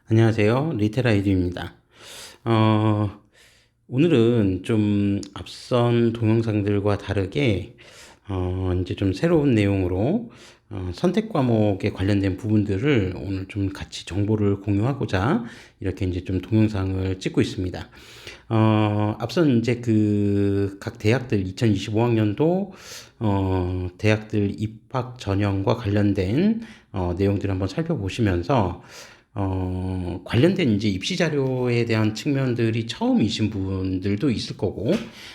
안녕하세요. 리테라 이두입니다. 어, 오늘은 좀 앞선 동영상들과 다르게, 이제 좀 새로운 내용으로, 선택 과목에 관련된 부분들을 오늘 좀 같이 정보를 공유하고자 이렇게 이제 좀 동영상을 찍고 있습니다. 앞선 이제 그 각 대학들 2025학년도, 대학들 입학 전형과 관련된, 내용들을 한번 살펴보시면서, 관련된 이제 입시 자료에 대한 측면들이 처음이신 분들도 있을 거고,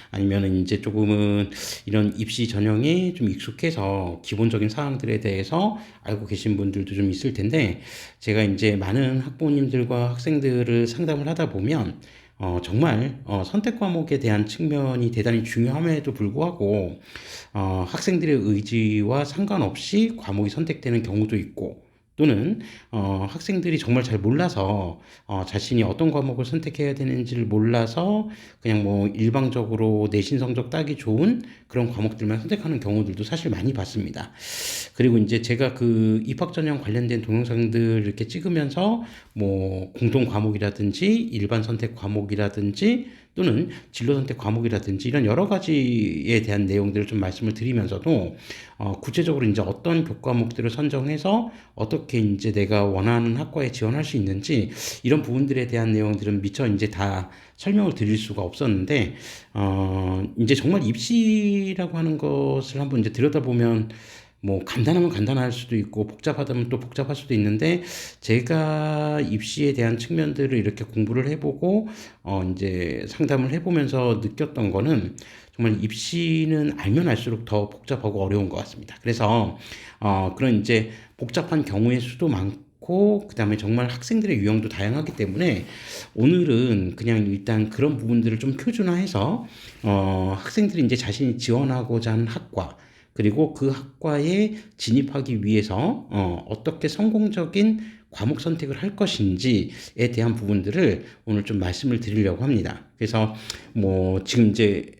아니면은 이제 조금은 이런 입시 전형에 좀 익숙해서 기본적인 사항들에 대해서 알고 계신 분들도 좀 있을 텐데, 제가 이제 많은 학부모님들과 학생들을 상담을 하다 보면, 정말, 선택 과목에 대한 측면이 대단히 중요함에도 불구하고, 학생들의 의지와 상관없이 과목이 선택되는 경우도 있고, 또는 학생들이 정말 잘 몰라서 자신이 어떤 과목을 선택해야 되는지를 몰라서 그냥 뭐 일방적으로 내신 성적 따기 좋은 그런 과목들만 선택하는 경우들도 사실 많이 봤습니다. 그리고 이제 제가 그 입학 전형 관련된 동영상들 이렇게 찍으면서 뭐 공통 과목이라든지 일반 선택 과목이라든지 또는 진로 선택 과목이라든지 이런 여러 가지에 대한 내용들을 좀 말씀을 드리면서도 구체적으로 이제 어떤 교과목들을 선정해서 어떻게 이제 내가 원하는 학과에 지원할 수 있는지 이런 부분들에 대한 내용들은 미처 이제 다 설명을 드릴 수가 없었는데 이제 정말 입시라고 하는 것을 한번 이제 들여다보면 뭐 간단하면 간단할 수도 있고 복잡하다면 또 복잡할 수도 있는데 제가 입시에 대한 측면들을 이렇게 공부를 해보고 이제 상담을 해보면서 느꼈던 거는 정말 입시는 알면 알수록 더 복잡하고 어려운 것 같습니다. 그래서 그런 이제 복잡한 경우의 수도 많고 그다음에 정말 학생들의 유형도 다양하기 때문에 오늘은 그냥 일단 그런 부분들을 좀 표준화해서 학생들이 이제 자신이 지원하고자 하는 학과 그리고 그 학과에 진입하기 위해서 어떻게 성공적인 과목 선택을 할 것인지에 대한 부분들을 오늘 좀 말씀을 드리려고 합니다. 그래서 뭐 지금 이제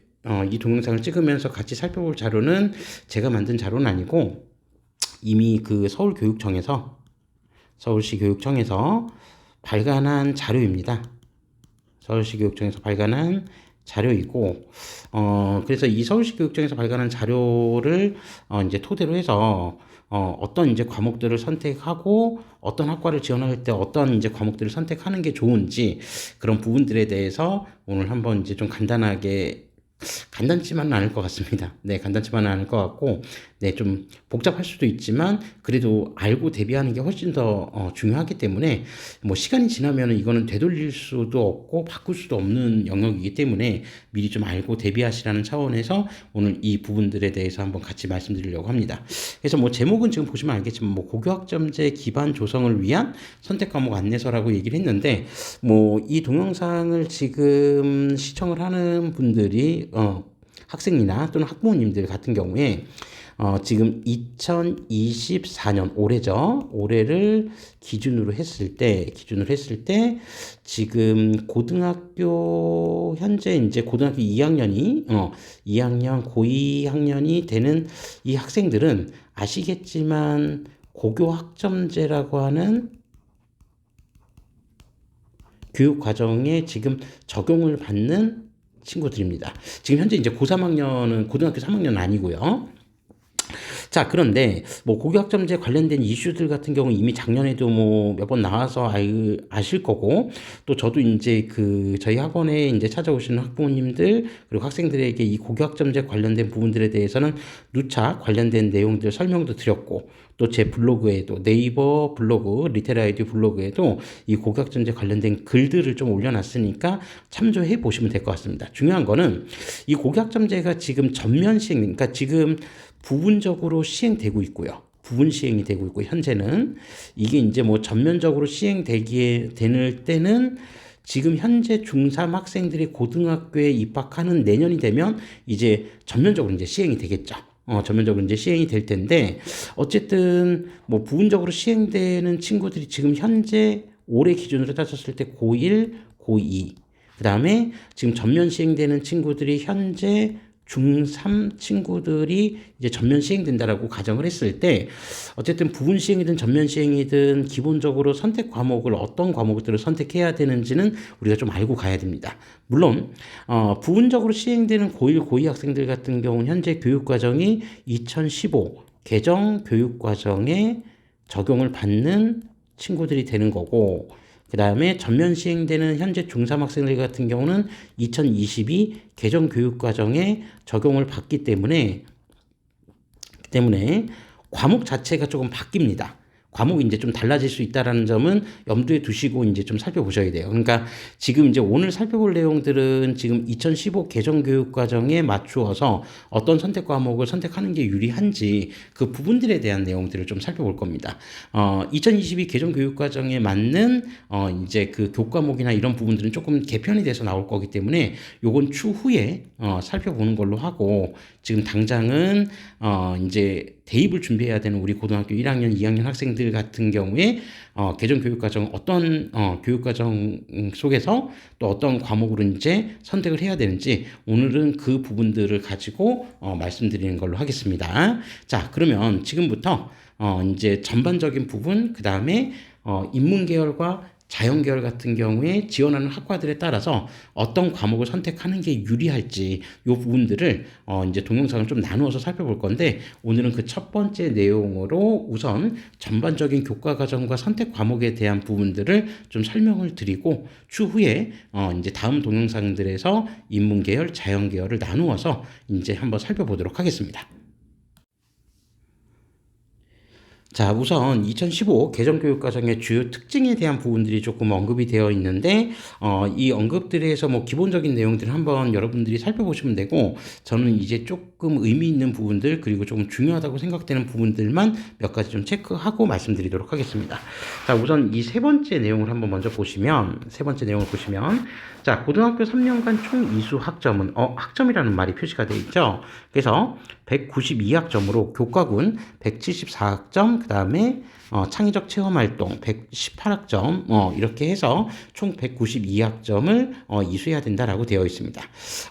이 동영상을 찍으면서 같이 살펴볼 자료는 제가 만든 자료는 아니고 이미 그 서울시 교육청에서 발간한 자료입니다. 서울시 교육청에서 발간한 자료이고, 그래서 이 서울시 교육청에서 발간한 자료를 이제 토대로 해서 어떤 이제 과목들을 선택하고 어떤 학과를 지원할 때 어떤 이제 과목들을 선택하는 게 좋은지 그런 부분들에 대해서 오늘 한번 이제 좀 간단치만은 않을 것 같습니다. 네, 간단치만은 않을 것 같고, 네, 좀 복잡할 수도 있지만, 그래도 알고 대비하는 게 훨씬 더 중요하기 때문에, 뭐 시간이 지나면 이거는 되돌릴 수도 없고, 바꿀 수도 없는 영역이기 때문에 미리 좀 알고 대비하시라는 차원에서 오늘 이 부분들에 대해서 한번 같이 말씀드리려고 합니다. 그래서 뭐 제목은 지금 보시면 알겠지만, 뭐 고교학점제 기반 조성을 위한 선택 과목 안내서라고 얘기를 했는데, 뭐 이 동영상을 지금 시청을 하는 분들이 학생이나 또는 학부모님들 같은 경우에 지금 2024년 올해죠. 올해를 기준으로 했을 때 지금 고등학교 현재 이제 고등학교 2학년이 2학년 고2 학년이 되는 이 학생들은 아시겠지만 고교 학점제라고 하는 교육 과정에 지금 적용을 받는 친구들입니다. 지금 현재 이제 고3학년은 고등학교 3학년은 아니고요. 자, 그런데 뭐 고교학점제 관련된 이슈들 같은 경우 이미 작년에도 뭐 몇 번 나와서 아실 거고 또 저도 이제 그 저희 학원에 이제 찾아오시는 학부모님들 그리고 학생들에게 이 고교학점제 관련된 부분들에 대해서는 누차 관련된 내용들 설명도 드렸고 또 제 블로그에도 네이버 블로그 리테라 아이디 블로그에도 이 고교학점제 관련된 글들을 좀 올려놨으니까 참조해 보시면 될 것 같습니다. 중요한 거는 이 고교학점제가 지금 전면 시행, 그러니까 지금 부분적으로 시행되고 있고요. 부분 시행이 되고 있고 현재는 이게 이제 뭐 전면적으로 시행되기에 되는 때는 지금 현재 중3 학생들이 고등학교에 입학하는 내년이 되면 이제 전면적으로 이제 시행이 되겠죠. 전면적으로 이제 시행이 될 텐데 어쨌든 뭐 부분적으로 시행되는 친구들이 지금 현재 올해 기준으로 따졌을 때 고1, 고2 그다음에 지금 전면 시행되는 친구들이 현재 중3 친구들이 이제 전면 시행된다라고 가정을 했을 때 어쨌든 부분 시행이든 전면 시행이든 기본적으로 선택 과목을 어떤 과목들을 선택해야 되는지는 우리가 좀 알고 가야 됩니다. 물론 부분적으로 시행되는 고1, 고2 학생들 같은 경우는 현재 교육과정이 2015 개정 교육과정에 적용을 받는 친구들이 되는 거고, 그 다음에 전면 시행되는 현재 중3 학생들 같은 경우는 2022 개정 교육과정에 적용을 받기 때문에 과목 자체가 조금 바뀝니다. 과목이 이제 좀 달라질 수 있다라는 점은 염두에 두시고 이제 좀 살펴보셔야 돼요. 그러니까 지금 이제 오늘 살펴볼 내용들은 지금 2015 개정 교육 과정에 맞추어서 어떤 선택 과목을 선택하는 게 유리한지 그 부분들에 대한 내용들을 좀 살펴볼 겁니다. 2022 개정 교육 과정에 맞는 이제 그 교과목이나 이런 부분들은 조금 개편이 돼서 나올 거기 때문에 요건 추후에 살펴보는 걸로 하고, 지금 당장은 이제 대입을 준비해야 되는 우리 고등학교 1학년, 2학년 학생들 같은 경우에 개정 교육과정 어떤 교육과정 속에서 또 어떤 과목으로 이제 선택을 해야 되는지 오늘은 그 부분들을 가지고 말씀드리는 걸로 하겠습니다. 자, 그러면 지금부터 이제 전반적인 부분, 그 다음에 인문계열과 자연계열 같은 경우에 지원하는 학과들에 따라서 어떤 과목을 선택하는 게 유리할지 이 부분들을 이제 동영상을 좀 나누어서 살펴볼 건데, 오늘은 그 첫 번째 내용으로 우선 전반적인 교과 과정과 선택 과목에 대한 부분들을 좀 설명을 드리고, 추후에 이제 다음 동영상들에서 인문계열, 자연계열을 나누어서 이제 한번 살펴보도록 하겠습니다. 자, 우선 2015 개정교육과정의 주요 특징에 대한 부분들이 조금 언급이 되어 있는데, 이 언급들에서 뭐 기본적인 내용들을 한번 여러분들이 살펴보시면 되고, 저는 이제 조금 의미 있는 부분들, 그리고 조금 중요하다고 생각되는 부분들만 몇 가지 좀 체크하고 말씀드리도록 하겠습니다. 자, 우선 이 세 번째 내용을 한번 먼저 보시면, 자, 고등학교 3년간 총 이수 학점은, 학점이라는 말이 표시가 되어 있죠. 그래서 192학점으로 교과군 174학점, 그 다음에 창의적 체험활동 118학점, 이렇게 해서 총 192학점을 이수해야 된다라고 되어 있습니다.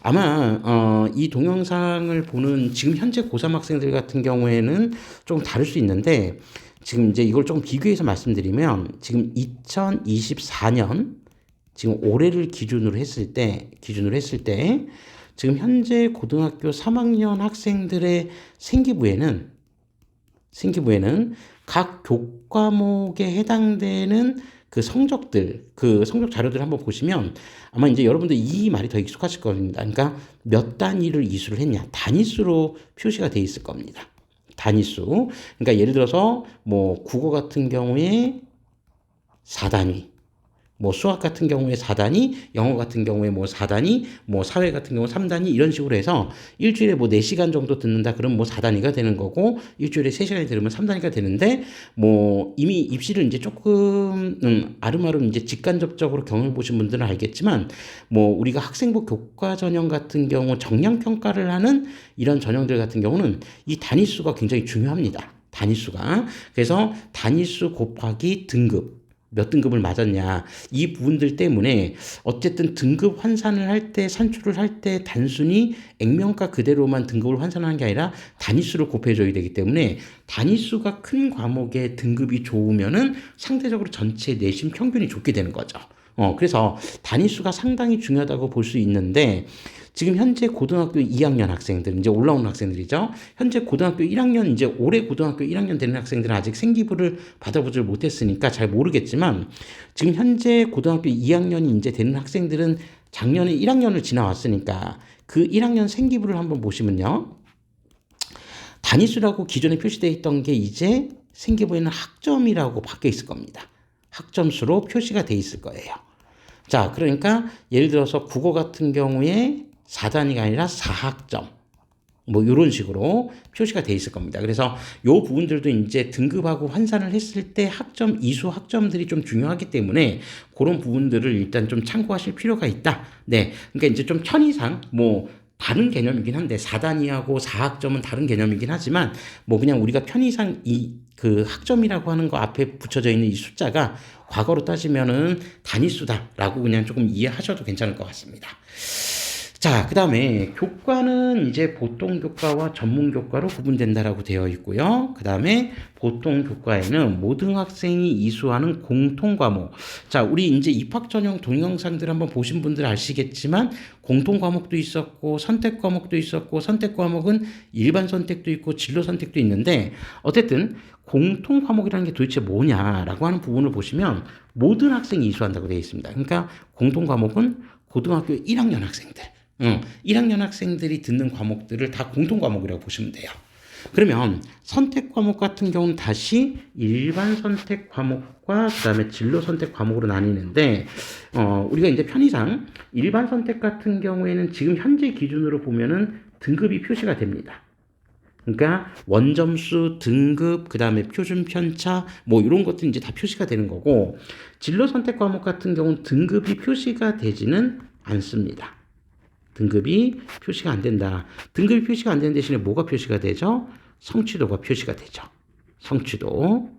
아마 이 동영상을 보는 지금 현재 고3 학생들 같은 경우에는 좀 다를 수 있는데, 지금 이제 이걸 좀 비교해서 말씀드리면, 지금 2024년 지금 올해를 기준으로 했을 때 지금 현재 고등학교 3학년 학생들의 생기부에는 각 교과목에 해당되는 그 성적 자료들을 한번 보시면 아마 이제 여러분들 이 말이 더 익숙하실 겁니다. 그러니까 몇 단위를 이수를 했냐, 단위수로 표시가 돼 있을 겁니다. 단위수. 그러니까 예를 들어서 뭐 국어 같은 경우에 4단위, 뭐 수학 같은 경우에 4단위, 영어 같은 경우에 뭐 4단위, 뭐 사회 같은 경우 3단위, 이런 식으로 해서 일주일에 뭐 4시간 정도 듣는다 그러면 뭐 4단위가 되는 거고, 일주일에 3시간이 들으면 3단위가 되는데, 뭐 이미 입시를 이제 조금 아름아름 이제 직간접적으로 경험해 보신 분들은 알겠지만, 뭐 우리가 학생부 교과 전형 같은 경우 정량 평가를 하는 이런 전형들 같은 경우는 이 단위수가 굉장히 중요합니다. 단위수가. 그래서 단위수 곱하기 등급, 몇 등급을 맞았냐, 이 부분들 때문에 어쨌든 등급 환산을 할 때, 산출을 할 때 단순히 액면가 그대로만 등급을 환산하는 게 아니라 단위수를 곱해줘야 되기 때문에, 단위수가 큰 과목의 등급이 좋으면은 상대적으로 전체 내신 평균이 좋게 되는 거죠. 그래서 단위수가 상당히 중요하다고 볼 수 있는데, 지금 현재 고등학교 2학년 학생들, 이제 올라오는 학생들이죠. 현재 고등학교 1학년, 이제 올해 고등학교 1학년 되는 학생들은 아직 생기부를 받아보질 못했으니까 잘 모르겠지만, 지금 현재 고등학교 2학년이 이제 되는 학생들은 작년에 1학년을 지나왔으니까 그 1학년 생기부를 한번 보시면요. 단위수라고 기존에 표시되어 있던 게 이제 생기부에는 학점이라고 바뀌어 있을 겁니다. 학점수로 표시가 돼 있을 거예요. 자, 그러니까 예를 들어서 국어 같은 경우에 4단위가 아니라 4학점, 뭐 이런 식으로 표시가 돼 있을 겁니다. 그래서 요 부분들도 이제 등급하고 환산을 했을 때 학점, 이수 학점들이 좀 중요하기 때문에 그런 부분들을 일단 좀 참고하실 필요가 있다. 네, 그러니까 이제 좀 편의상 뭐 다른 개념이긴 한데, 4단위하고 4학점은 다른 개념이긴 하지만, 뭐 그냥 우리가 편의상 그 학점이라고 하는 거 앞에 붙여져 있는 이 숫자가 과거로 따지면은 단위수다라고 그냥 조금 이해하셔도 괜찮을 것 같습니다. 자, 그 다음에 교과는 이제 보통 교과와 전문 교과로 구분된다라고 되어 있고요. 그 다음에 보통 교과에는 모든 학생이 이수하는 공통 과목. 자, 우리 이제 입학 전형 동영상들 한번 보신 분들 아시겠지만 공통 과목도 있었고 선택 과목도 있었고 선택 과목은 일반 선택도 있고 진로 선택도 있는데 어쨌든 공통 과목이라는 게 도대체 뭐냐라고 하는 부분을 보시면 모든 학생이 이수한다고 되어 있습니다. 그러니까 공통 과목은 고등학교 1학년 학생들. 1학년 학생들이 듣는 과목들을 다 공통 과목이라고 보시면 돼요. 그러면 선택 과목 같은 경우는 다시 일반 선택 과목과 그다음에 진로 선택 과목으로 나뉘는데 우리가 이제 편의상 일반 선택 같은 경우에는 지금 현재 기준으로 보면은 등급이 표시가 됩니다. 그러니까 원점수, 등급, 그다음에 표준 편차 뭐 이런 것들이 이제 다 표시가 되는 거고 진로 선택 과목 같은 경우는 등급이 표시가 되지는 않습니다. 등급이 표시가 안 된다. 등급이 표시가 안 되는 대신에 뭐가 표시가 되죠? 성취도가 표시가 되죠. 성취도.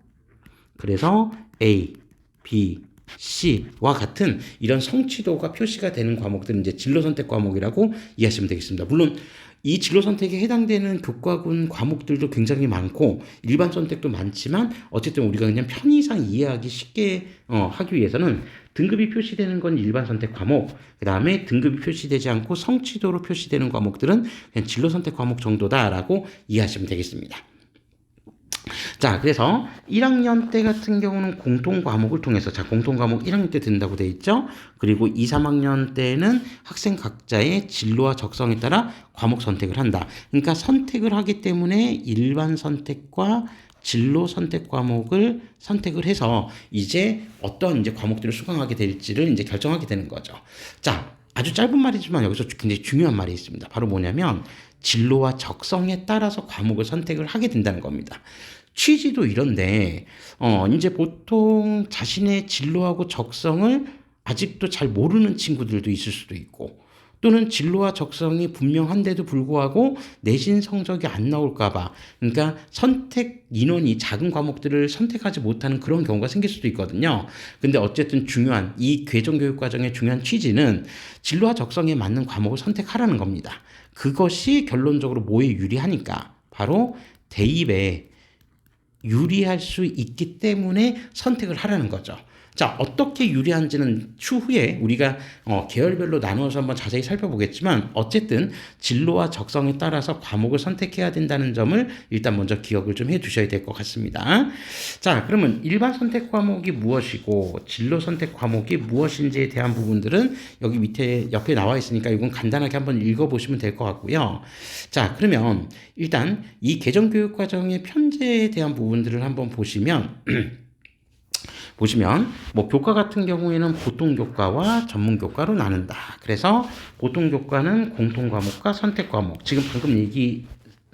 그래서 A, B, C와 같은 이런 성취도가 표시가 되는 과목들은 이제 진로 선택 과목이라고 이해하시면 되겠습니다. 물론 이 진로 선택에 해당되는 교과군 과목들도 굉장히 많고 일반 선택도 많지만 어쨌든 우리가 그냥 편의상 이해하기 쉽게 하기 위해서는 등급이 표시되는 건 일반 선택 과목, 그 다음에 등급이 표시되지 않고 성취도로 표시되는 과목들은 그냥 진로 선택 과목 정도다라고 이해하시면 되겠습니다. 자, 그래서 1학년 때 같은 경우는 공통 과목을 통해서 공통 과목 1학년 때 듣는다고 돼 있죠. 그리고 2, 3학년 때는 학생 각자의 진로와 적성에 따라 과목 선택을 한다. 그러니까 선택을 하기 때문에 일반 선택과 진로 선택 과목을 선택을 해서 이제 어떤 이제 과목들을 수강하게 될지를 이제 결정하게 되는 거죠. 자, 아주 짧은 말이지만 여기서 굉장히 중요한 말이 있습니다. 바로 뭐냐면 진로와 적성에 따라서 과목을 선택을 하게 된다는 겁니다. 취지도 이런데 이제 보통 자신의 진로하고 적성을 아직도 잘 모르는 친구들도 있을 수도 있고 또는 진로와 적성이 분명한데도 불구하고 내신 성적이 안 나올까봐 그러니까 선택 인원이 작은 과목들을 선택하지 못하는 그런 경우가 생길 수도 있거든요. 근데 어쨌든 중요한 이 괴정교육과정의 중요한 취지는 진로와 적성에 맞는 과목을 선택하라는 겁니다. 그것이 결론적으로 뭐에 유리하니까 바로 대입에 유리할 수 있기 때문에 선택을 하라는 거죠. 자, 어떻게 유리한지는 추후에 우리가 계열별로 나누어서 한번 자세히 살펴보겠지만 어쨌든 진로와 적성에 따라서 과목을 선택해야 된다는 점을 일단 먼저 기억을 좀 해두셔야 될 것 같습니다. 자, 그러면 일반 선택 과목이 무엇이고 진로 선택 과목이 무엇인지에 대한 부분들은 여기 밑에 옆에 나와 있으니까 이건 간단하게 한번 읽어보시면 될 것 같고요. 자, 그러면 일단 이 개정교육과정의 편제에 대한 부분들을 한번 보시면 뭐 교과 같은 경우에는 보통 교과와 전문 교과로 나눈다. 그래서 보통 교과는 공통 과목과 선택 과목. 지금 방금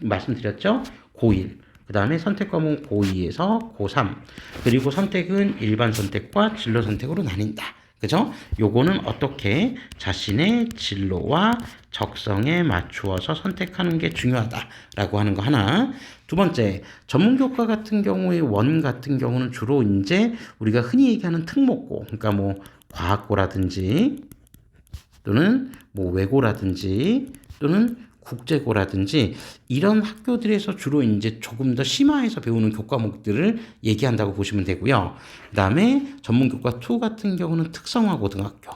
말씀드렸죠? 고1. 그 다음에 선택 과목 고2에서 고3. 그리고 선택은 일반 선택과 진로 선택으로 나뉜다. 그죠? 요거는 어떻게 자신의 진로와 적성에 맞추어서 선택하는 게 중요하다라고 하는 거 하나. 두 번째, 전문교과 같은 경우에 원 같은 경우는 주로 이제 우리가 흔히 얘기하는 특목고, 그러니까 뭐 과학고라든지 또는 뭐 외고라든지 또는 국제고라든지 이런 학교들에서 주로 이제 조금 더 심화해서 배우는 교과목들을 얘기한다고 보시면 되고요. 그 다음에 전문교과 2 같은 경우는 특성화 고등학교,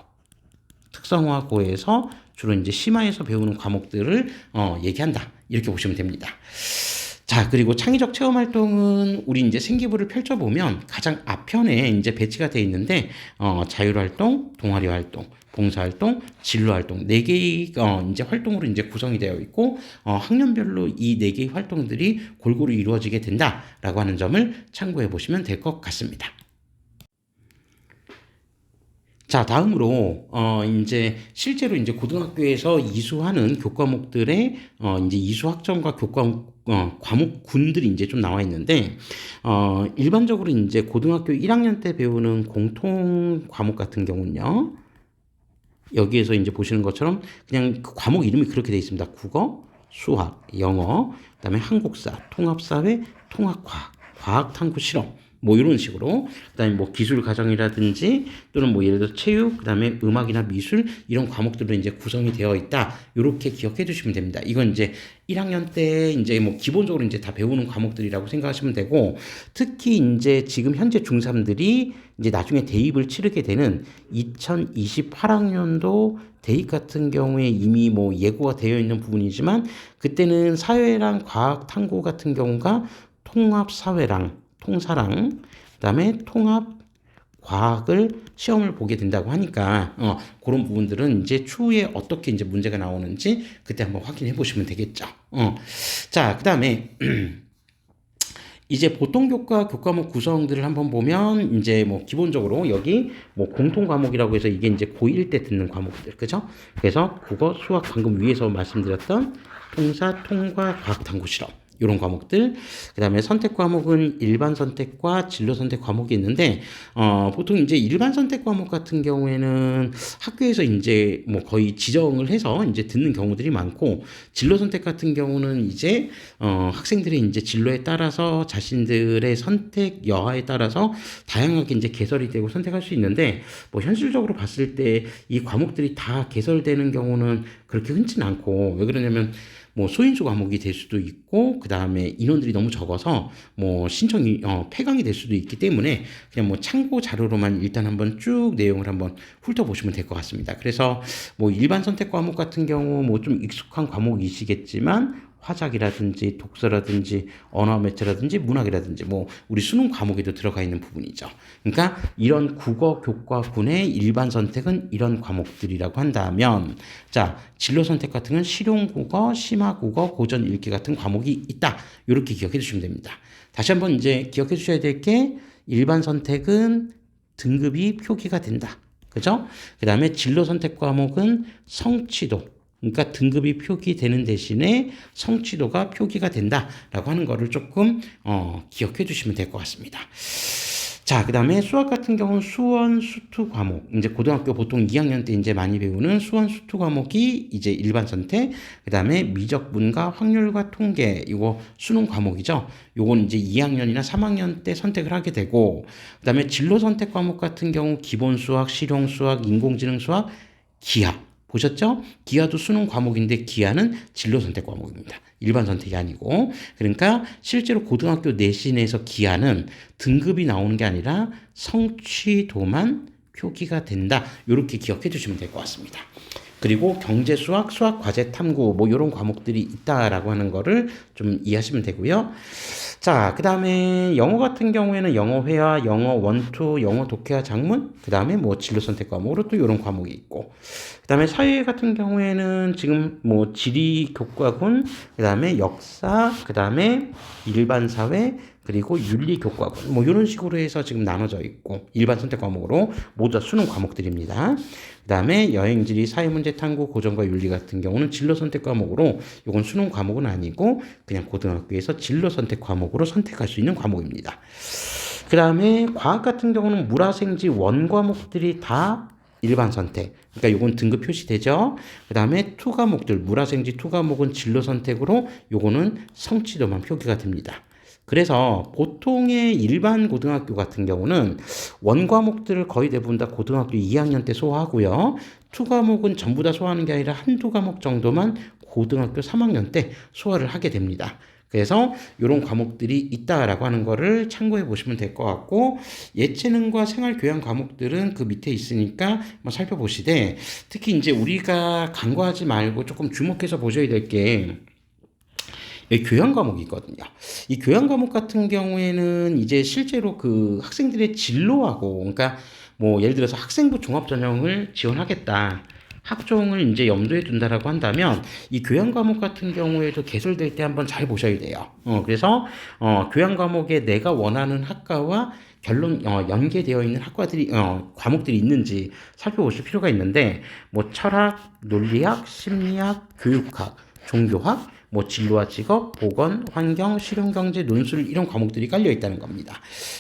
특성화고에서 주로 이제 심화해서 배우는 과목들을 얘기한다. 이렇게 보시면 됩니다. 자, 그리고 창의적 체험 활동은 우리 이제 생기부를 펼쳐보면 가장 앞편에 이제 배치가 되어 있는데, 자율활동, 동아리 활동, 봉사활동, 진로활동, 4개의, 이제 활동으로 이제 구성이 되어 있고, 학년별로 이 4개의 활동들이 골고루 이루어지게 된다라고 하는 점을 참고해 보시면 될 것 같습니다. 자, 다음으로 이제 실제로 이제 고등학교에서 이수하는 교과목들의 이제 이수 학점과 과목군들이 이제 좀 나와 있는데 일반적으로 이제 고등학교 1학년 때 배우는 공통 과목 같은 경우는요. 여기에서 이제 보시는 것처럼 그냥 그 과목 이름이 그렇게 되어 있습니다. 국어, 수학, 영어, 그다음에 한국사, 통합사회, 통합과학, 과학탐구 실험 뭐 이런 식으로. 그다음에 뭐 기술 과정이라든지 또는 뭐 예를 들어 체육, 그다음에 음악이나 미술 이런 과목들로 이제 구성이 되어 있다. 이렇게 기억해 두시면 됩니다. 이건 이제 1학년 때 이제 뭐 기본적으로 이제 다 배우는 과목들이라고 생각하시면 되고, 특히 이제 지금 현재 중3들이 이제 나중에 대입을 치르게 되는 2028학년도 대입 같은 경우에 이미 뭐 예고가 되어 있는 부분이지만, 그때는 사회랑 과학 탐구 같은 경우가 통합 사회랑 통사랑 그다음에 통합 과학을 시험을 보게 된다고 하니까 그런 부분들은 이제 추후에 어떻게 이제 문제가 나오는지 그때 한번 확인해 보시면 되겠죠. 자, 그다음에 이제 보통 교과 교과목 구성들을 한번 보면 이제 뭐 기본적으로 여기 뭐 공통 과목이라고 해서 이게 이제 고1 때 듣는 과목들, 그죠? 그래서 국어, 수학 방금 위에서 말씀드렸던 통사, 통과, 과학 탐구 실험 이런 과목들. 그다음에 선택 과목은 일반 선택과 진로 선택 과목이 있는데, 보통 이제 일반 선택 과목 같은 경우에는 학교에서 이제 뭐 거의 지정을 해서 이제 듣는 경우들이 많고, 진로 선택 같은 경우는 이제 학생들의 이제 진로에 따라서 자신들의 선택 여하에 따라서 다양하게 이제 개설이 되고 선택할 수 있는데, 뭐 현실적으로 봤을 때 이 과목들이 다 개설되는 경우는 그렇게 흔치는 않고, 왜 그러냐면 뭐 소인수 과목이 될 수도 있고, 그 다음에 인원들이 너무 적어서 뭐 신청이 폐강이 될 수도 있기 때문에 그냥 뭐 참고 자료로만 일단 한번 쭉 내용을 한번 훑어보시면 될 것 같습니다. 그래서 뭐 일반 선택 과목 같은 경우 뭐 좀 익숙한 과목이시겠지만, 화작이라든지 독서라든지 언어 매체라든지 문학이라든지 뭐 우리 수능 과목에도 들어가 있는 부분이죠. 그러니까 이런 국어 교과군의 일반 선택은 이런 과목들이라고 한다면, 자, 진로 선택 같은 건 실용국어, 심화국어, 고전 읽기 같은 과목이 있다. 이렇게 기억해 주시면 됩니다. 다시 한번 이제 기억해 주셔야 될 게, 일반 선택은 등급이 표기가 된다. 그죠? 그 다음에 진로 선택 과목은 성취도, 그러니까 등급이 표기되는 대신에 성취도가 표기가 된다라고 하는 거를 조금 기억해 주시면 될 것 같습니다. 자, 그 다음에 수학 같은 경우는 수원, 수투 과목. 이제 고등학교 보통 2학년 때 이제 많이 배우는 수원, 수투 과목이 이제 일반 선택. 그 다음에 미적, 문과, 확률과 통계. 이거 수능 과목이죠. 요건 이제 2학년이나 3학년 때 선택을 하게 되고, 그 다음에 진로 선택 과목 같은 경우 기본 수학, 실용 수학, 인공지능 수학, 기하. 보셨죠? 기하도 수능 과목인데 기하는 진로 선택 과목입니다. 일반 선택이 아니고. 그러니까 실제로 고등학교 내신에서 기하는 등급이 나오는 게 아니라 성취도만 표기가 된다. 이렇게 기억해 주시면 될 것 같습니다. 그리고 경제 수학, 수학 과제 탐구 뭐 이런 과목들이 있다라고 하는 거를 좀 이해하시면 되고요. 자, 그 다음에 영어 같은 경우에는 영어 회화, 영어 원투, 영어 독해와 작문, 그 다음에 뭐 진로 선택 과목으로 또 이런 과목이 있고, 그 다음에 사회 같은 경우에는 지금 뭐 지리 교과군, 그 다음에 역사, 그 다음에 일반 사회, 그리고 윤리 교과군 뭐 이런 식으로 해서 지금 나눠져 있고, 일반 선택 과목으로 모두 다 수능 과목들입니다. 그 다음에 여행지리, 사회문제 탐구, 고전과 윤리 같은 경우는 진로 선택 과목으로, 이건 수능 과목은 아니고 그냥 고등학교에서 진로 선택 과목으로 선택할 수 있는 과목입니다. 그 다음에 과학 같은 경우는 물화생지 원 과목들이 다 일반 선택. 그러니까 요건 등급 표시되죠. 그 다음에 투 과목들, 물화생지 투 과목은 진로 선택으로, 요거는 성취도만 표기가 됩니다. 그래서 보통의 일반 고등학교 같은 경우는 원 과목들을 거의 대부분 다 고등학교 2학년 때 소화하고요. 투 과목은 전부 다 소화하는 게 아니라 한두 과목 정도만 고등학교 3학년 때 소화를 하게 됩니다. 그래서 이런 과목들이 있다라고 하는 거를 참고해 보시면 될 것 같고, 예체능과 생활교양 과목들은 그 밑에 있으니까 한번 살펴보시되, 특히 이제 우리가 간과하지 말고 조금 주목해서 보셔야 될 게, 교양 과목이 있거든요. 이 교양 과목 같은 경우에는 이제 실제로 그 학생들의 진로하고, 그러니까 뭐 예를 들어서 학생부 종합전형을 지원하겠다, 학종을 이제 염두에 둔다라고 한다면, 이 교양 과목 같은 경우에도 개설될 때 한번 잘 보셔야 돼요. 그래서 교양 과목에 내가 원하는 학과와 연계되어 있는 학과들이 과목들이 있는지 살펴보실 필요가 있는데, 뭐 철학, 논리학, 심리학, 교육학, 종교학, 뭐 진로와 직업, 보건, 환경, 실용경제, 논술 이런 과목들이 깔려 있다는 겁니다.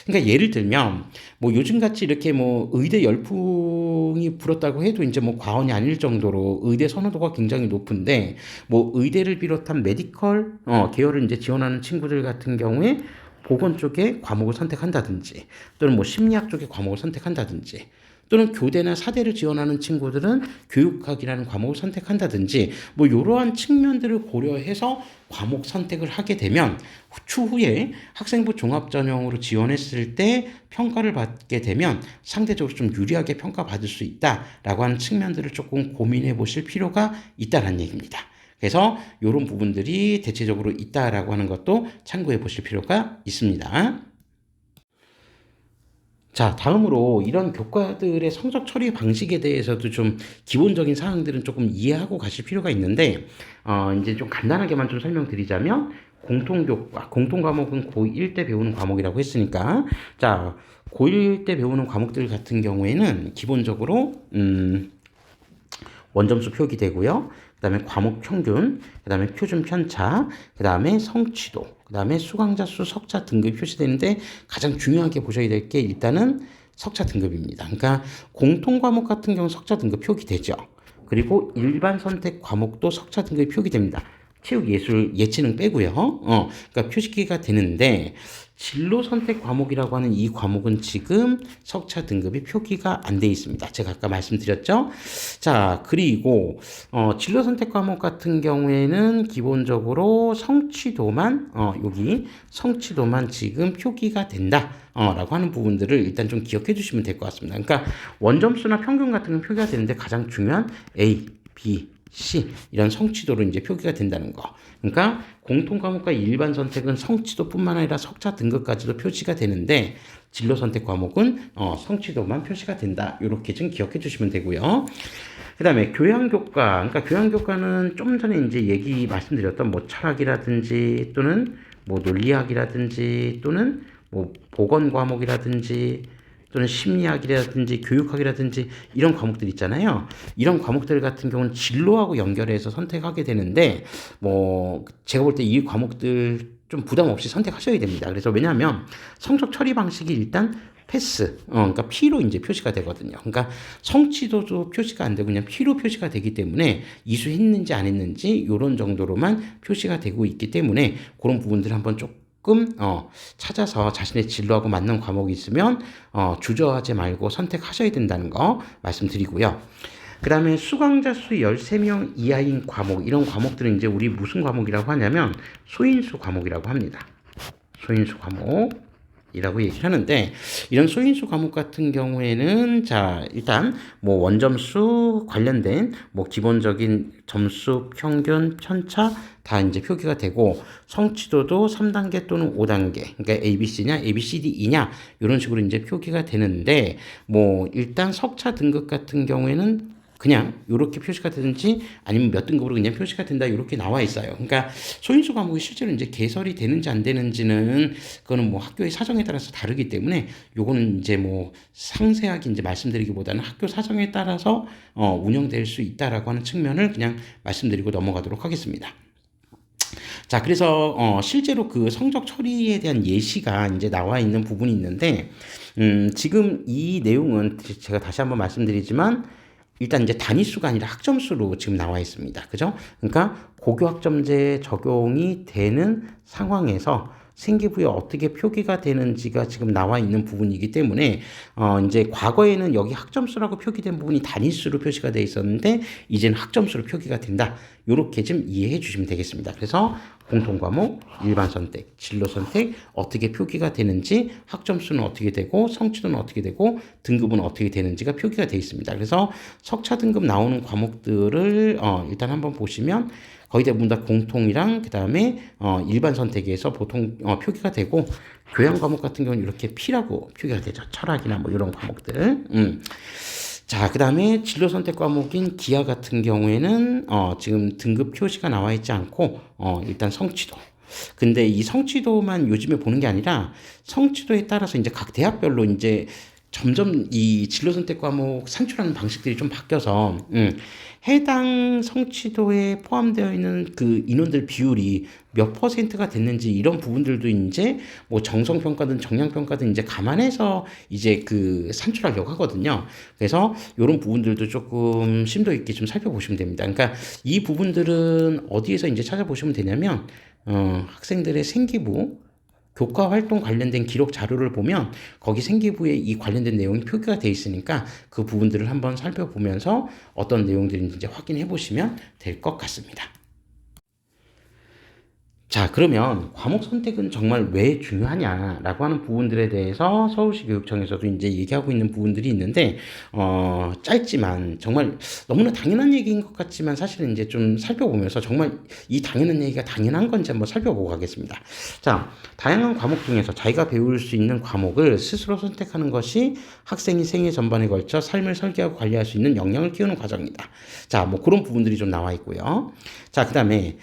그러니까 예를 들면 뭐 요즘같이 이렇게 뭐 의대 열풍이 불었다고 해도 이제 뭐 과언이 아닐 정도로 의대 선호도가 굉장히 높은데, 뭐 의대를 비롯한 메디컬 계열을 이제 지원하는 친구들 같은 경우에 보건 쪽에 과목을 선택한다든지 또는 뭐 심리학 쪽에 과목을 선택한다든지 또는 교대나 사대를 지원하는 친구들은 교육학이라는 과목을 선택한다든지 뭐 이러한 측면들을 고려해서 과목 선택을 하게 되면 추후에 학생부 종합전형으로 지원했을 때 평가를 받게 되면 상대적으로 좀 유리하게 평가받을 수 있다라고 하는 측면들을 조금 고민해 보실 필요가 있다는 얘기입니다. 그래서 이런 부분들이 대체적으로 있다라고 하는 것도 참고해 보실 필요가 있습니다. 자, 다음으로 이런 교과들의 성적 처리 방식에 대해서도 좀 기본적인 사항들은 조금 이해하고 가실 필요가 있는데, 이제 좀 간단하게만 좀 설명드리자면, 공통교과, 공통과목은 고1 때 배우는 과목이라고 했으니까, 자, 고1 때 배우는 과목들 같은 경우에는 기본적으로, 원점수 표기되고요. 그 다음에 과목 평균, 그 다음에 표준 편차, 그 다음에 성취도, 그 다음에 수강자 수, 석차 등급이 표시되는데 가장 중요하게 보셔야 될 게 일단은 석차 등급입니다. 그러니까 공통 과목 같은 경우 석차 등급 표기되죠. 그리고 일반 선택 과목도 석차 등급이 표기됩니다. 체육, 예술, 예체능 빼고요. 그러니까 표시가 되는데 진로 선택 과목이라고 하는 이 과목은 지금 석차 등급이 표기가 안 돼 있습니다. 제가 아까 말씀드렸죠. 자, 그리고 진로 선택 과목 같은 경우에는 기본적으로 성취도만 여기 성취도만 지금 표기가 된다. 라고 하는 부분들을 일단 좀 기억해 주시면 될 것 같습니다. 그러니까 원점수나 평균 같은 건 표기가 되는데 가장 중요한 A, B, C 이런 성취도로 이제 표기가 된다는 거. 그러니까 공통 과목과 일반 선택은 성취도뿐만 아니라 석차 등급까지도 표시가 되는데 진로 선택 과목은 성취도만 표시가 된다. 이렇게 좀 기억해 주시면 되고요. 그다음에 교양교과. 그러니까 교양교과는 좀 전에 이제 말씀드렸던 뭐 철학이라든지 또는 뭐 논리학이라든지 또는 뭐 보건 과목이라든지 또는 심리학이라든지 교육학이라든지 이런 과목들 있잖아요. 이런 과목들 같은 경우는 진로하고 연결해서 선택하게 되는데 뭐 제가 볼 때 이 과목들 좀 부담 없이 선택하셔야 됩니다. 그래서 왜냐하면 성적 처리 방식이 일단 패스, 그러니까 P로 이제 표시가 되거든요. 그러니까 성취도도 표시가 안 되고 그냥 P로 표시가 되기 때문에 이수했는지 안 했는지 이런 정도로만 표시가 되고 있기 때문에 그런 부분들을 한번 조금 찾아서 자신의 진로하고 맞는 과목이 있으면 주저하지 말고 선택하셔야 된다는 거 말씀드리고요. 그 다음에 수강자 수 13명 이하인 과목, 이런 과목들은 이제 우리 무슨 과목이라고 하냐면 소인수 과목이라고 합니다. 소인수 과목. 이라고 얘기를 하는데 이런 소인수 과목 같은 경우에는 자 일단 뭐 원점수 관련된 뭐 기본적인 점수, 평균, 편차 다 이제 표기가 되고 성취도도 3단계 또는 5단계 그러니까 ABC냐 ABCD이냐 이런 식으로 이제 표기가 되는데 뭐 일단 석차 등급 같은 경우에는 그냥 이렇게 표시가 되든지 아니면 몇 등급으로 그냥 표시가 된다 이렇게 나와 있어요. 그러니까 소인수 과목이 실제로 이제 개설이 되는지 안 되는지는 그거는 뭐 학교의 사정에 따라서 다르기 때문에 요거는 이제 뭐 상세하게 이제 말씀드리기보다는 학교 사정에 따라서 운영될 수 있다라고 하는 측면을 그냥 말씀드리고 넘어가도록 하겠습니다. 자, 그래서 실제로 그 성적 처리에 대한 예시가 이제 나와 있는 부분이 있는데 지금 이 내용은 제가 다시 한번 말씀드리지만 일단 이제 단위수가 아니라 학점수로 지금 나와 있습니다. 그죠? 그러니까 고교학점제 적용이 되는 상황에서 생기부에 어떻게 표기가 되는지가 지금 나와 있는 부분이기 때문에 이제 과거에는 여기 학점수라고 표기된 부분이 단위수로 표시가 되어 있었는데 이제는 학점수로 표기가 된다. 이렇게 좀 이해해 주시면 되겠습니다. 그래서 공통과목, 일반 선택, 진로 선택 어떻게 표기가 되는지 학점수는 어떻게 되고 성취도는 어떻게 되고 등급은 어떻게 되는지가 표기가 되어 있습니다. 그래서 석차 등급 나오는 과목들을 일단 한번 보시면 거의 대부분 다 공통이랑 그 다음에 일반 선택에서 보통 표기가 되고 교양 과목 같은 경우는 이렇게 P라고 표기가 되죠. 철학이나 뭐 이런 과목들. 자, 그 다음에 진로 선택 과목인 기하 같은 경우에는 지금 등급 표시가 나와 있지 않고 일단 성취도. 근데 이 성취도만 요즘에 보는 게 아니라 성취도에 따라서 이제 각 대학별로 이제 점점 이 진로 선택 과목 산출하는 방식들이 좀 바뀌어서 해당 성취도에 포함되어 있는 그 인원들 비율이 몇 퍼센트가 됐는지 이런 부분들도 이제 뭐 정성평가든 정량평가든 이제 감안해서 이제 그 산출하려고 하거든요. 그래서 이런 부분들도 조금 심도 있게 좀 살펴보시면 됩니다. 그러니까 이 부분들은 어디에서 이제 찾아보시면 되냐면 학생들의 생기부 교과 활동 관련된 기록 자료를 보면 거기 생기부에 이 관련된 내용이 표기가 되어 있으니까 그 부분들을 한번 살펴보면서 어떤 내용들인지 이제 확인해 보시면 될 것 같습니다. 자, 그러면 과목 선택은 정말 왜 중요하냐라고 하는 부분들에 대해서 서울시 교육청에서도 이제 얘기하고 있는 부분들이 있는데, 짧지만 정말 너무나 당연한 얘기인 것 같지만 사실은 이제 좀 살펴보면서 정말 이 당연한 얘기가 당연한 건지 한번 살펴보고 가겠습니다. 자, 다양한 과목 중에서 자기가 배울 수 있는 과목을 스스로 선택하는 것이 학생이 생애 전반에 걸쳐 삶을 설계하고 관리할 수 있는 역량을 키우는 과정이다. 자, 뭐 그런 부분들이 좀 나와 있고요. 자, 그 다음에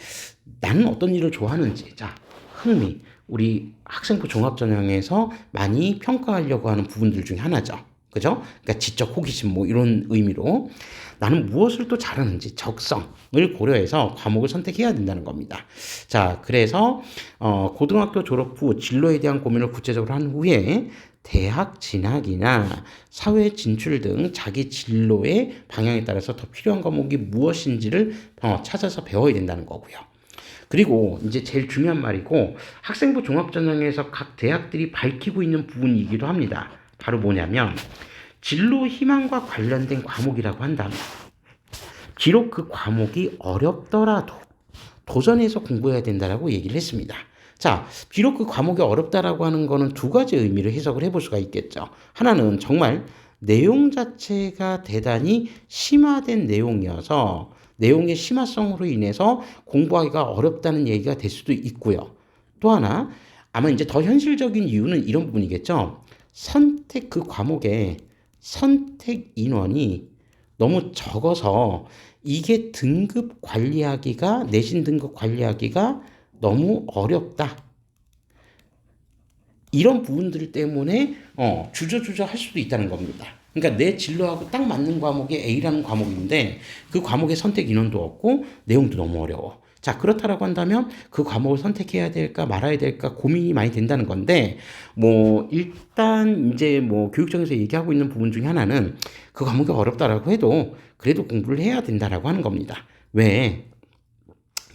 나는 어떤 일을 좋아하는지. 자, 흥미. 우리 학생부 종합전형에서 많이 평가하려고 하는 부분들 중에 하나죠. 그죠? 그러니까 지적 호기심 뭐 이런 의미로 나는 무엇을 또 잘하는지 적성을 고려해서 과목을 선택해야 된다는 겁니다. 자, 그래서 고등학교 졸업 후 진로에 대한 고민을 구체적으로 한 후에 대학 진학이나 사회 진출 등 자기 진로의 방향에 따라서 더 필요한 과목이 무엇인지를 찾아서 배워야 된다는 거고요. 그리고 이제 제일 중요한 말이고 학생부 종합전형에서 각 대학들이 밝히고 있는 부분이기도 합니다. 바로 뭐냐면 진로 희망과 관련된 과목이라고 한다면 비록 그 과목이 어렵더라도 도전해서 공부해야 된다라고 얘기를 했습니다. 자, 비록 그 과목이 어렵다라고 하는 거는 두 가지 의미로 해석을 해볼 수가 있겠죠. 하나는 정말 내용 자체가 대단히 심화된 내용이어서 내용의 심화성으로 인해서 공부하기가 어렵다는 얘기가 될 수도 있고요. 또 하나, 아마 이제 더 현실적인 이유는 이런 부분이겠죠. 그 과목의 선택 인원이 너무 적어서 이게 등급 관리하기가, 내신 등급 관리하기가 너무 어렵다. 이런 부분들 때문에 주저주저 할 수도 있다는 겁니다. 그러니까 내 진로하고 딱 맞는 과목이 A라는 과목인데 그 과목의 선택 인원도 없고 내용도 너무 어려워. 자, 그렇다라고 한다면 그 과목을 선택해야 될까 말아야 될까 고민이 많이 된다는 건데, 뭐 일단 이제 뭐 교육청에서 얘기하고 있는 부분 중에 하나는 그 과목이 어렵다라고 해도 그래도 공부를 해야 된다라고 하는 겁니다. 왜?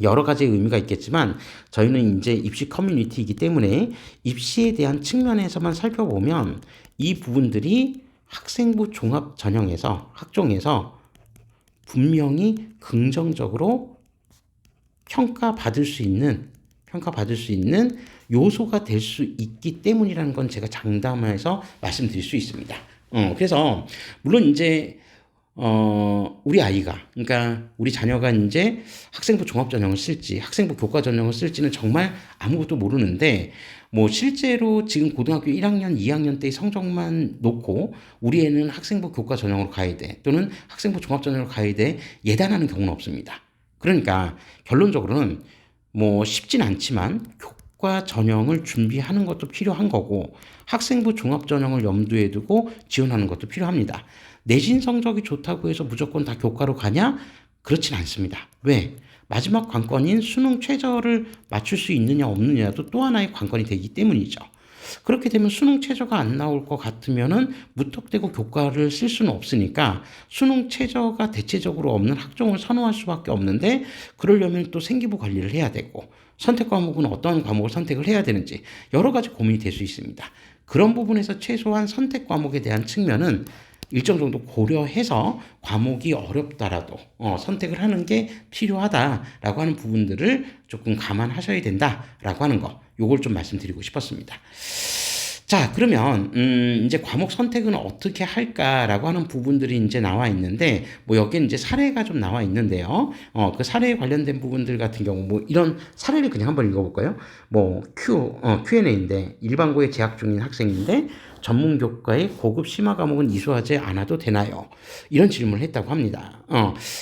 여러 가지 의미가 있겠지만 저희는 이제 입시 커뮤니티이기 때문에 입시에 대한 측면에서만 살펴보면 이 부분들이 학생부 종합 전형에서 학종에서 분명히 긍정적으로 평가받을 수 있는 요소가 될 수 있기 때문이라는 건 제가 장담해서 말씀드릴 수 있습니다. 그래서 물론 이제 우리 아이가, 그러니까 우리 자녀가 이제 학생부 종합전형을 쓸지, 학생부 교과전형을 쓸지는 정말 아무것도 모르는데, 뭐 실제로 지금 고등학교 1학년, 2학년 때의 성적만 놓고 우리 애는 학생부 교과전형으로 가야 돼, 또는 학생부 종합전형으로 가야 돼, 예단하는 경우는 없습니다. 그러니까 결론적으로는 뭐 쉽진 않지만 교과 전형을 준비하는 것도 필요한 거고 학생부 종합 전형을 염두에 두고 지원하는 것도 필요합니다. 내신 성적이 좋다고 해서 무조건 다 교과로 가냐? 그렇진 않습니다. 왜? 마지막 관건인 수능 최저를 맞출 수 있느냐 없느냐도 또 하나의 관건이 되기 때문이죠. 그렇게 되면 수능 최저가 안 나올 것 같으면은 무턱대고 교과를 쓸 수는 없으니까 수능 최저가 대체적으로 없는 학종을 선호할 수밖에 없는데, 그러려면 또 생기부 관리를 해야 되고 선택 과목은 어떤 과목을 선택을 해야 되는지 여러 가지 고민이 될 수 있습니다. 그런 부분에서 최소한 선택 과목에 대한 측면은 일정 정도 고려해서 과목이 어렵더라도 선택을 하는 게 필요하다라고 하는 부분들을 조금 감안하셔야 된다라고 하는 거, 요걸 좀 말씀드리고 싶었습니다. 자, 그러면 이제 과목 선택은 어떻게 할까라고 하는 부분들이 이제 나와 있는데, 뭐 여기에 이제 사례가 좀 나와 있는데요. 그 사례에 관련된 부분들 같은 경우 뭐 이런 사례를 그냥 한번 읽어볼까요? 뭐 Q&A인데 일반고에 재학 중인 학생인데 전문 교과의 고급 심화 과목은 이수하지 않아도 되나요? 이런 질문을 했다고 합니다.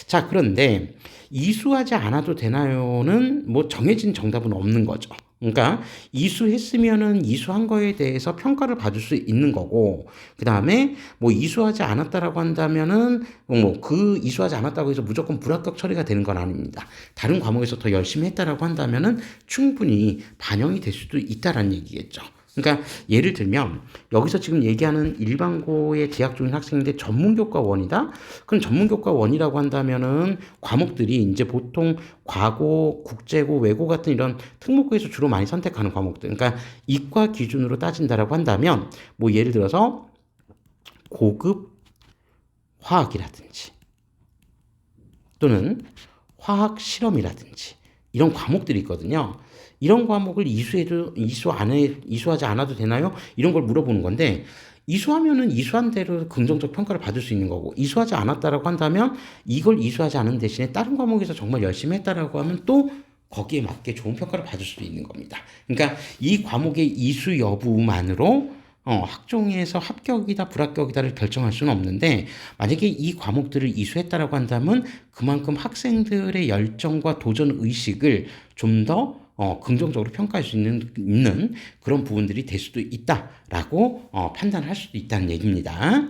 자, 그런데 이수하지 않아도 되나요는 뭐 정해진 정답은 없는 거죠. 그러니까 이수했으면은 이수한 거에 대해서 평가를 받을 수 있는 거고, 그 다음에 뭐 이수하지 않았다라고 한다면은 뭐 그 이수하지 않았다고 해서 무조건 불합격 처리가 되는 건 아닙니다. 다른 과목에서 더 열심히 했다라고 한다면은 충분히 반영이 될 수도 있다라는 얘기겠죠. 그러니까 예를 들면 여기서 지금 얘기하는 일반고에 재학 중인 학생인데 전문교과 1이다? 그럼 전문교과 1이라고 한다면은 과목들이 이제 보통 과고, 국제고, 외고 같은 이런 특목고에서 주로 많이 선택하는 과목들. 그러니까 이과 기준으로 따진다라고 한다면 뭐 예를 들어서 고급 화학이라든지 또는 화학 실험이라든지 이런 과목들이 있거든요. 이런 과목을 이수하지 않아도 되나요? 이런 걸 물어보는 건데, 이수하면은 이수한 대로 긍정적 평가를 받을 수 있는 거고, 이수하지 않았다라고 한다면 이걸 이수하지 않은 대신에 다른 과목에서 정말 열심히 했다라고 하면 또 거기에 맞게 좋은 평가를 받을 수도 있는 겁니다. 그러니까 이 과목의 이수 여부만으로 학종에서 합격이다 불합격이다를 결정할 수는 없는데, 만약에 이 과목들을 이수했다라고 한다면 그만큼 학생들의 열정과 도전 의식을 좀 더 긍정적으로 평가할 수 있는 그런 부분들이 될 수도 있다라고 판단할 수도 있다는 얘기입니다.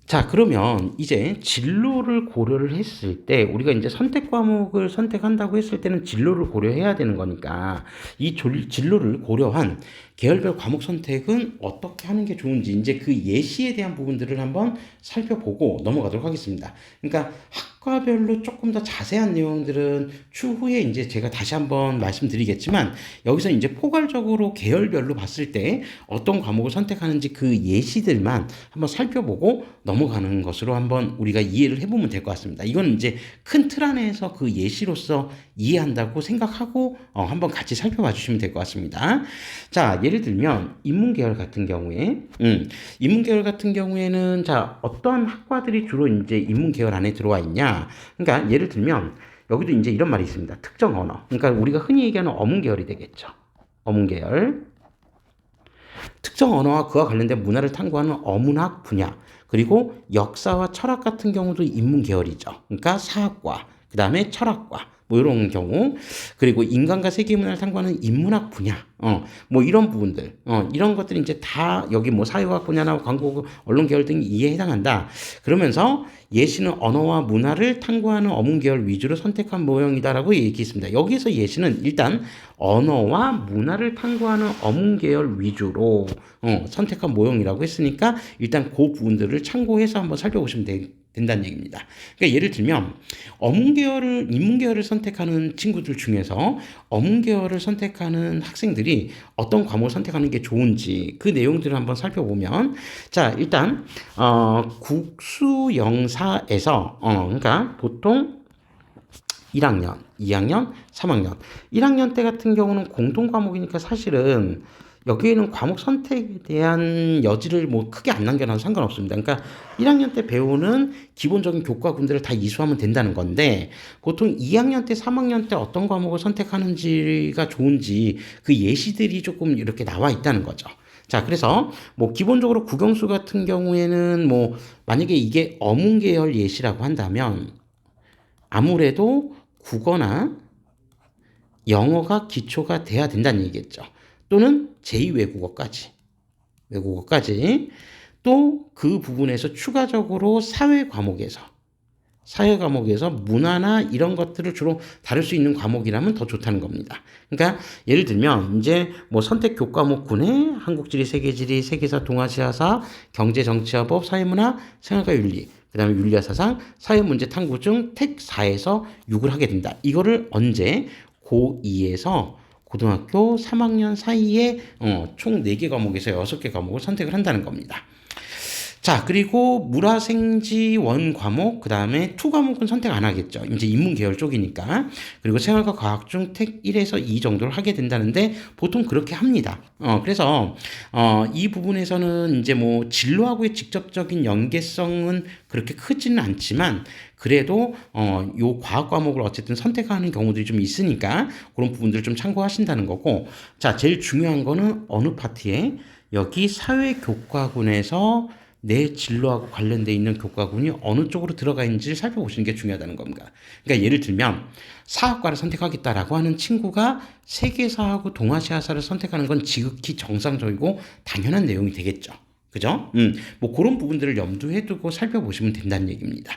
자, 그러면 이제 진로를 고려를 했을 때 우리가 이제 선택 과목을 선택한다고 했을 때는 진로를 고려해야 되는 거니까 이 진로를 고려한 계열별 과목 선택은 어떻게 하는 게 좋은지 이제 그 예시에 대한 부분들을 한번 살펴보고 넘어가도록 하겠습니다. 그러니까 학과별로 조금 더 자세한 내용들은 추후에 이제 제가 다시 한번 말씀드리겠지만, 여기서 이제 포괄적으로 계열별로 봤을 때 어떤 과목을 선택하는지 그 예시들만 한번 살펴보고 넘어가는 것으로 한번 우리가 이해를 해보면 될 것 같습니다. 이건 이제 큰 틀 안에서 그 예시로서 이해한다고 생각하고 한번 같이 살펴봐 주시면 될 것 같습니다. 자, 예를 들면 인문계열 같은 경우에는 자, 어떤 학과들이 주로 이제 인문계열 안에 들어와 있냐? 그러니까 예를 들면 여기도 이제 이런 말이 있습니다. 특정 언어. 그러니까 우리가 흔히 얘기하는 어문계열이 되겠죠. 어문계열. 특정 언어와 그와 관련된 문화를 탐구하는 어문학 분야, 그리고 역사와 철학 같은 경우도 인문계열이죠. 그러니까 사학과, 그 다음에 철학과, 뭐 이런 경우, 그리고 인간과 세계문화를 탐구하는 인문학 분야, 뭐 이런 부분들, 이런 것들이 이제 다 여기 뭐 사회과학 분야나 광고, 언론 계열 등이 이에 해당한다. 그러면서 예시는 언어와 문화를 탐구하는 어문 계열 위주로 선택한 모형이다라고 얘기했습니다. 여기서 예시는 일단 언어와 문화를 탐구하는 어문 계열 위주로 선택한 모형이라고 했으니까 일단 그 부분들을 참고해서 한번 살펴보시면 된다는 얘기입니다. 그러니까 예를 들면 인문 계열을 선택하는 친구들 중에서 어문 계열을 선택하는 학생들이 어떤 과목을 선택하는 게 좋은지 그 내용들을 한번 살펴보면, 자, 일단 국수영사에서 그러니까 보통 1학년, 2학년, 3학년, 1학년 때 같은 경우는 공통 과목이니까 사실은 여기에는 과목 선택에 대한 여지를 뭐 크게 안 남겨놔도 상관없습니다. 그러니까 1학년 때 배우는 기본적인 교과군들을 다 이수하면 된다는 건데, 보통 2학년 때, 3학년 때 어떤 과목을 선택하는지가 좋은지 그 예시들이 조금 이렇게 나와 있다는 거죠. 자, 그래서 뭐 기본적으로 국영수 같은 경우에는 뭐 만약에 이게 어문 계열 예시라고 한다면 아무래도 국어나 영어가 기초가 돼야 된다는 얘기겠죠. 또는 제2외국어까지. 또 그 부분에서 추가적으로 사회 과목에서 문화나 이런 것들을 주로 다룰 수 있는 과목이라면 더 좋다는 겁니다. 그러니까 예를 들면 이제 뭐 선택 교과목군에 한국지리, 세계지리, 세계사, 동아시아사, 경제, 정치화법, 사회문화, 생활과 윤리, 그 다음에 윤리와 사상, 사회문제 탐구 중 택 4에서 6을 하게 된다. 이거를 언제? 고2에서 고등학교 3학년 사이에 총 4개 과목에서 6개 과목을 선택을 한다는 겁니다. 자, 그리고 물화생지 원 과목, 그 다음에 투 과목은 선택 안 하겠죠. 이제 인문 계열 쪽이니까. 그리고 생활과 과학 중 택 1에서 2 정도를 하게 된다는데 보통 그렇게 합니다. 그래서 이 부분에서는 이제 뭐 진로하고의 직접적인 연계성은 그렇게 크지는 않지만 그래도 요 과학 과목을 어쨌든 선택하는 경우들이 좀 있으니까 그런 부분들을 좀 참고하신다는 거고, 자, 제일 중요한 거는 어느 파트에 여기 사회교과군에서 내 진로하고 관련돼 있는 교과군이 어느 쪽으로 들어가 있는지를 살펴보시는 게 중요하다는 겁니다. 그러니까 예를 들면 사학과를 선택하겠다라고 하는 친구가 세계사하고 동아시아사를 선택하는 건 지극히 정상적이고 당연한 내용이 되겠죠. 그죠? 뭐 그런 부분들을 염두에 두고 살펴보시면 된다는 얘기입니다.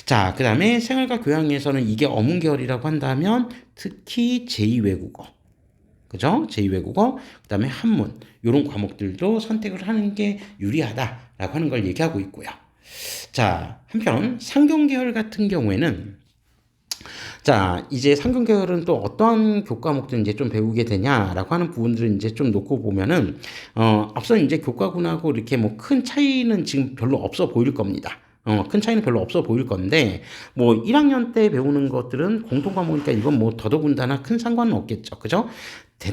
자, 그 다음에 생활과 교양에서는 이게 어문 계열이라고 한다면 특히 제2외국어. 그죠? 제2외국어, 그 다음에 한문, 이런 과목들도 선택을 하는 게 유리하다라고 하는 걸 얘기하고 있고요. 자, 한편 상경계열 같은 경우에는 자, 이제 상경계열은 또 어떠한 교과목들 이제 좀 배우게 되냐라고 하는 부분들을 이제 좀 놓고 보면은, 앞서 이제 교과군하고 이렇게 뭐 큰 차이는 지금 별로 없어 보일 겁니다. 큰 차이는 별로 없어 보일 건데, 뭐 1학년 때 배우는 것들은 공통과목이니까 이건 뭐 더더군다나 큰 상관은 없겠죠. 그죠?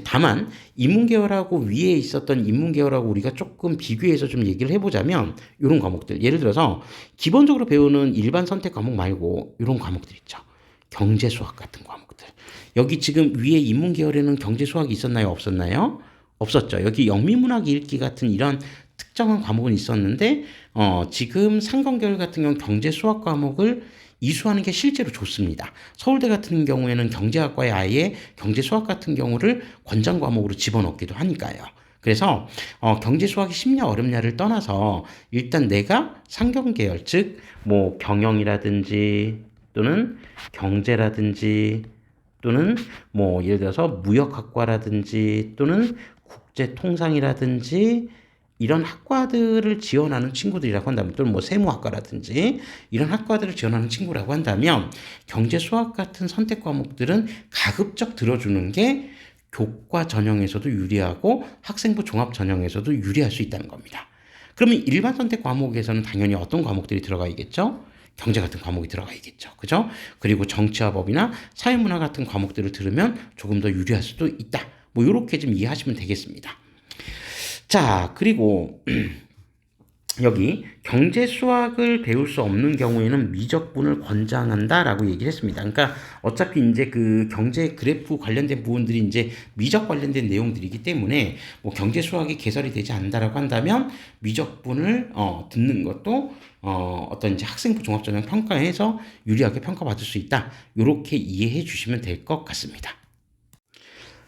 다만 인문계열하고 위에 있었던 인문계열하고 우리가 조금 비교해서 좀 얘기를 해보자면 이런 과목들, 예를 들어서 기본적으로 배우는 일반 선택 과목 말고 이런 과목들 있죠. 경제 수학 같은 과목들. 여기 지금 위에 인문계열에는 경제 수학이 있었나요? 없었나요? 없었죠. 여기 영미문학 읽기 같은 이런 특정한 과목은 있었는데 지금 상경계열 같은 경우는 경제 수학 과목을 이수하는 게 실제로 좋습니다. 서울대 같은 경우에는 경제학과에 아예 경제 수학 같은 경우를 권장 과목으로 집어넣기도 하니까요. 그래서 경제 수학이 쉽냐 어렵냐를 떠나서 일단 내가 상경계열, 즉 뭐 경영이라든지 또는 경제라든지 또는 뭐 예를 들어서 무역학과라든지 또는 국제통상이라든지 이런 학과들을 지원하는 친구들이라고 한다면 또는 뭐 세무학과라든지 이런 학과들을 지원하는 친구라고 한다면 경제 수학 같은 선택 과목들은 가급적 들어주는 게 교과 전형에서도 유리하고 학생부 종합 전형에서도 유리할 수 있다는 겁니다. 그러면 일반 선택 과목에서는 당연히 어떤 과목들이 들어가 있겠죠? 경제 같은 과목이 들어가 있겠죠. 그죠? 그리고 정치와 법이나 사회문화 같은 과목들을 들으면 조금 더 유리할 수도 있다. 뭐 이렇게 좀 이해하시면 되겠습니다. 자, 그리고 여기 경제 수학을 배울 수 없는 경우에는 미적분을 권장한다라고 얘기를 했습니다. 그러니까 어차피 이제 그 경제 그래프 관련된 부분들이 이제 미적 관련된 내용들이기 때문에 뭐 경제 수학이 개설이 되지 않는다라고 한다면 미적분을 듣는 것도 어떤 이제 학생부 종합전형 평가에서 유리하게 평가받을 수 있다. 이렇게 이해해 주시면 될 것 같습니다.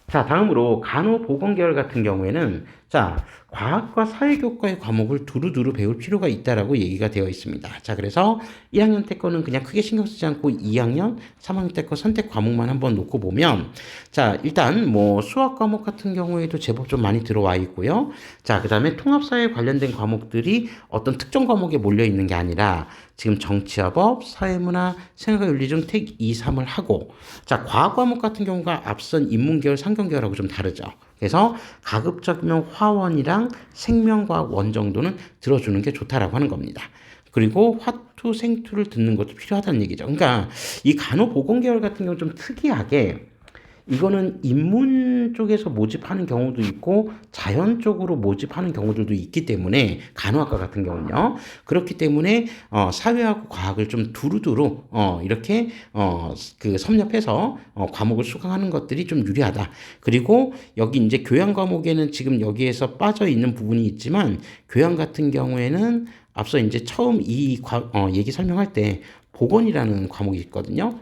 자, 다음으로 간호보건계열 같은 경우에는 자, 과학과 사회교과의 과목을 두루두루 배울 필요가 있다라고 얘기가 되어 있습니다. 자, 그래서 1학년 때 거는 그냥 크게 신경 쓰지 않고 2학년, 3학년 때 거 선택 과목만 한번 놓고 보면 자, 일단 뭐 수학 과목 같은 경우에도 제법 좀 많이 들어와 있고요. 자, 그다음에 통합사회 관련된 과목들이 어떤 특정 과목에 몰려 있는 게 아니라 지금 정치와 법, 사회문화, 생활과 윤리 중 택 2, 3을 하고 자, 과학 과목 같은 경우가 앞선 인문계열, 상경계열하고 좀 다르죠. 그래서 가급적이면 화원이랑 생명과학 원 정도는 들어주는 게 좋다라고 하는 겁니다. 그리고 화투, 생투를 듣는 것도 필요하다는 얘기죠. 그러니까 이 간호보건계열 같은 경우는 좀 특이하게 이거는 인문 쪽에서 모집하는 경우도 있고 자연 쪽으로 모집하는 경우들도 있기 때문에 간호학과 같은 경우는요. 그렇기 때문에 사회하고 과학을 좀 두루두루 이렇게 그 섭렵해서 과목을 수강하는 것들이 좀 유리하다. 그리고 여기 이제 교양 과목에는 지금 여기에서 빠져 있는 부분이 있지만 교양 같은 경우에는 앞서 이제 처음 이 얘기 설명할 때 보건이라는 과목이 있거든요.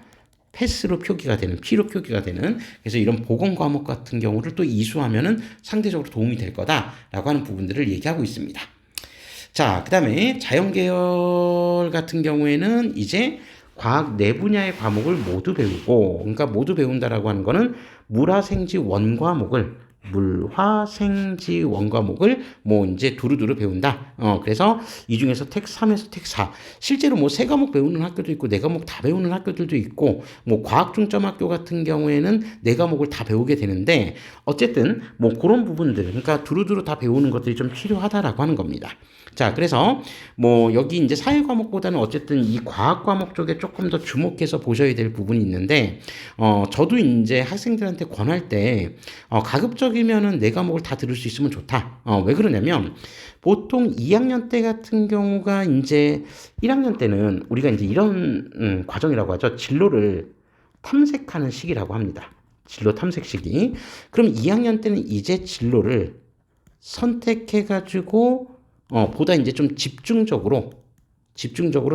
패스로 표기가 되는, P로 표기가 되는, 그래서 이런 보건 과목 같은 경우를 또 이수하면은 상대적으로 도움이 될 거다라고 하는 부분들을 얘기하고 있습니다. 자, 그 다음에 자연계열 같은 경우에는 이제 과학 네 분야의 과목을 모두 배우고, 그러니까 모두 배운다라고 하는 거는 물화생지 원과목을 물화생지 원과목을 뭐 이제 두루두루 배운다. 그래서 이 중에서 택 3에서 택 4. 실제로 뭐 세 과목 배우는 학교도 있고 네 과목 다 배우는 학교들도 있고 뭐 과학 중점 학교 같은 경우에는 네 과목을 다 배우게 되는데 어쨌든 뭐 그런 부분들 그러니까 두루두루 다 배우는 것들이 좀 필요하다라고 하는 겁니다. 자, 그래서 뭐 여기 이제 사회 과목보다는 어쨌든 이 과학 과목 쪽에 조금 더 주목해서 보셔야 될 부분이 있는데 저도 이제 학생들한테 권할 때 가급적이면은 네 과목을 다 들을 수 있으면 좋다. 왜 그러냐면 보통 2학년 때 같은 경우가 이제 1학년 때는 우리가 이제 이런 과정이라고 하죠. 진로를 탐색하는 시기라고 합니다. 진로 탐색 시기. 그럼 2학년 때는 이제 진로를 선택해가지고 보다 이제 좀 집중적으로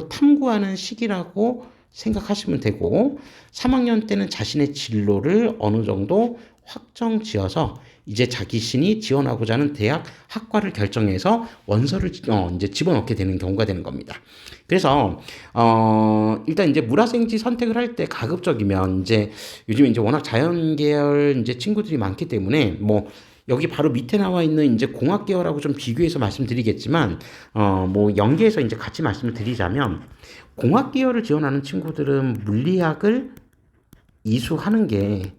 탐구하는 시기라고 생각하시면 되고 3학년 때는 자신의 진로를 어느 정도 확정 지어서 이제 자신이 지원하고자 하는 대학 학과를 결정해서 원서를 이제 집어넣게 되는 경우가 되는 겁니다. 그래서 일단 이제 물화생지 선택을 할 때 가급적이면 이제 요즘 이제 워낙 자연 계열 이제 친구들이 많기 때문에 뭐 여기 바로 밑에 나와 있는 이제 공학 계열하고 좀 비교해서 말씀드리겠지만 뭐 연계해서 이제 같이 말씀을 드리자면 공학 계열을 지원하는 친구들은 물리학을 이수하는 게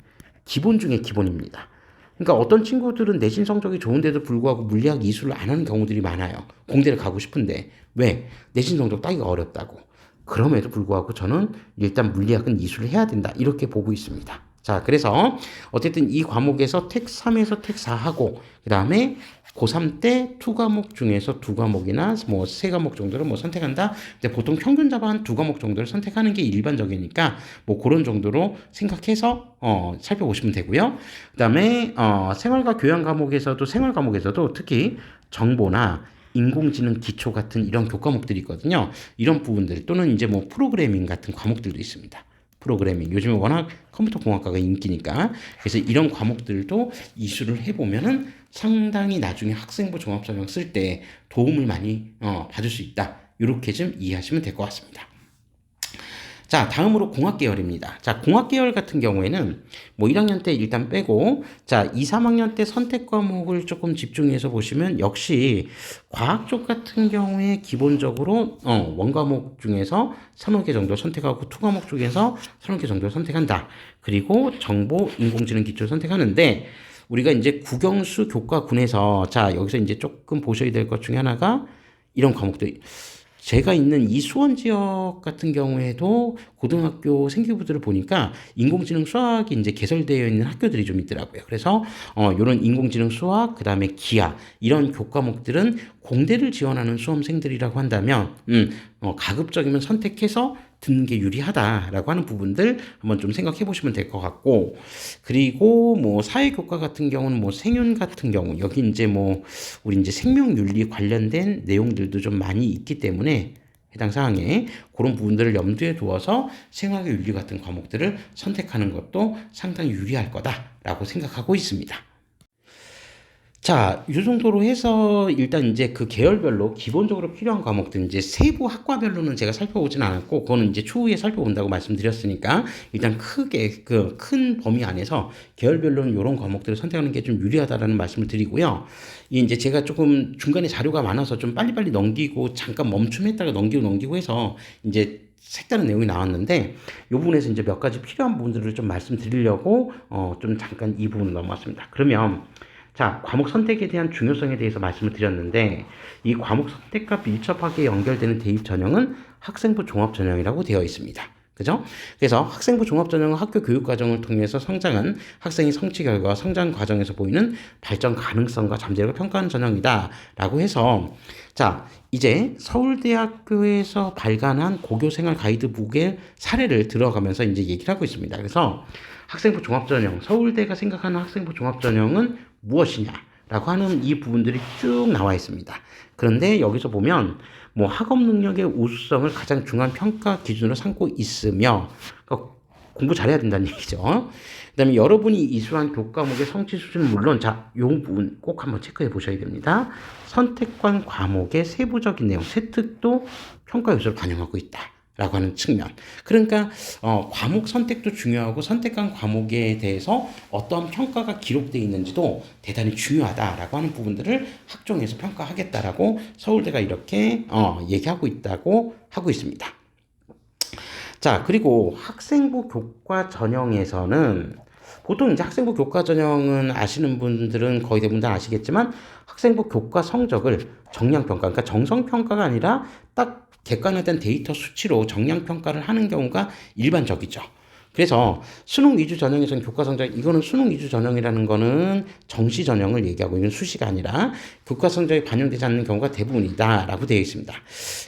기본 중에 기본입니다. 그러니까 어떤 친구들은 내신 성적이 좋은데도 불구하고 물리학 이수를 안 하는 경우들이 많아요. 공대를 가고 싶은데 왜? 내신 성적 따기가 어렵다고. 그럼에도 불구하고 저는 일단 물리학은 이수를 해야 된다 이렇게 보고 있습니다. 자, 그래서 어쨌든 이 과목에서 택 3에서 택 4 하고 그다음에 고3 때 2과목 중에서 2과목이나 뭐 3과목 정도를 뭐 선택한다. 근데 보통 평균 잡아 한 2과목 정도를 선택하는 게 일반적이니까 뭐 그런 정도로 생각해서 살펴보시면 되고요. 그다음에 생활과 교양 과목에서도 생활 과목에서도 특히 정보나 인공지능 기초 같은 이런 교과목들이 있거든요. 이런 부분들 또는 이제 뭐 프로그래밍 같은 과목들도 있습니다. 프로그래밍 요즘에 워낙 컴퓨터 공학과가 인기니까 그래서 이런 과목들도 이수를 해보면은 상당히 나중에 학생부 종합전형 쓸 때 도움을 많이 받을 수 있다. 이렇게 좀 이해하시면 될 것 같습니다. 자, 다음으로 공학 계열입니다. 자, 공학 계열 같은 경우에는 뭐 1학년 때 일단 빼고 자, 2, 3학년 때 선택 과목을 조금 집중해서 보시면 역시 과학 쪽 같은 경우에 기본적으로 원과목 중에서 3개 정도 선택하고 2과목 중에서 3개 정도 선택한다. 그리고 정보, 인공지능 기초를 선택하는데 우리가 이제 국영수 교과군에서 자, 여기서 이제 조금 보셔야 될 것 중에 하나가 이런 과목들 제가 있는 이 수원 지역 같은 경우에도 고등학교 생기부들을 보니까 인공지능 수학이 이제 개설되어 있는 학교들이 좀 있더라고요. 그래서 이런 인공지능 수학, 그다음에 기하 이런 교과목들은 공대를 지원하는 수험생들이라고 한다면 가급적이면 선택해서 듣는 게 유리하다라고 하는 부분들 한번 좀 생각해 보시면 될 것 같고 그리고 뭐 사회교과 같은 경우는 뭐 생윤 같은 경우 여기 이제 뭐 우리 이제 생명윤리 관련된 내용들도 좀 많이 있기 때문에 해당 사항에 그런 부분들을 염두에 두어서 생활과 윤리 같은 과목들을 선택하는 것도 상당히 유리할 거다라고 생각하고 있습니다. 자, 이 정도로 해서 일단 이제 그 계열별로 기본적으로 필요한 과목들 이제 세부 학과별로는 제가 살펴보진 않았고 그거는 이제 추후에 살펴본다고 말씀드렸으니까 일단 크게 그 큰 범위 안에서 계열별로는 이런 과목들을 선택하는 게 좀 유리하다라는 말씀을 드리고요. 이제 제가 조금 중간에 자료가 많아서 좀 빨리빨리 넘기고 잠깐 멈춤했다가 넘기고 해서 이제 색다른 내용이 나왔는데 이 부분에서 이제 몇 가지 필요한 부분들을 좀 말씀드리려고 좀 잠깐 이 부분을 넘어왔습니다. 그러면 자, 과목 선택에 대한 중요성에 대해서 말씀을 드렸는데 이 과목 선택과 밀접하게 연결되는 대입 전형은 학생부 종합 전형이라고 되어 있습니다. 그죠? 그래서 학생부 종합 전형은 학교 교육 과정을 통해서 성장한 학생의 성취 결과 성장 과정에서 보이는 발전 가능성과 잠재력을 평가하는 전형이다라고 해서 자, 이제 서울대학교에서 발간한 고교생활 가이드북의 사례를 들어가면서 이제 얘기를 하고 있습니다. 그래서 학생부 종합전형, 서울대가 생각하는 학생부 종합전형은 무엇이냐라고 하는 이 부분들이 쭉 나와 있습니다. 그런데 여기서 보면 뭐 학업 능력의 우수성을 가장 중요한 평가 기준으로 삼고 있으며 그러니까 공부 잘해야 된다는 얘기죠. 그다음에 여러분이 이수한 교과목의 성취 수준은 물론 자, 이 부분 꼭 한번 체크해 보셔야 됩니다. 선택관 과목의 세부적인 내용, 세특도 평가 요소를 반영하고 있다. 라고 하는 측면. 그러니까 과목 선택도 중요하고 선택한 과목에 대해서 어떤 평가가 기록되어 있는지도 대단히 중요하다라고 하는 부분들을 학종에서 평가하겠다라고 서울대가 이렇게 얘기하고 있다고 하고 있습니다. 자, 그리고 학생부 교과 전형에서는 보통 이제 학생부 교과 전형은 아시는 분들은 거의 대부분 다 아시겠지만 학생부 교과 성적을 정량평가, 그러니까 정성평가가 아니라 딱 객관화된 데이터 수치로 정량평가를 하는 경우가 일반적이죠. 그래서 수능 위주 전형에서는 교과 성적, 이거는 수능 위주 전형이라는 거는 정시 전형을 얘기하고 이건 수시가 아니라 교과 성적이 반영되지 않는 경우가 대부분이다라고 되어 있습니다.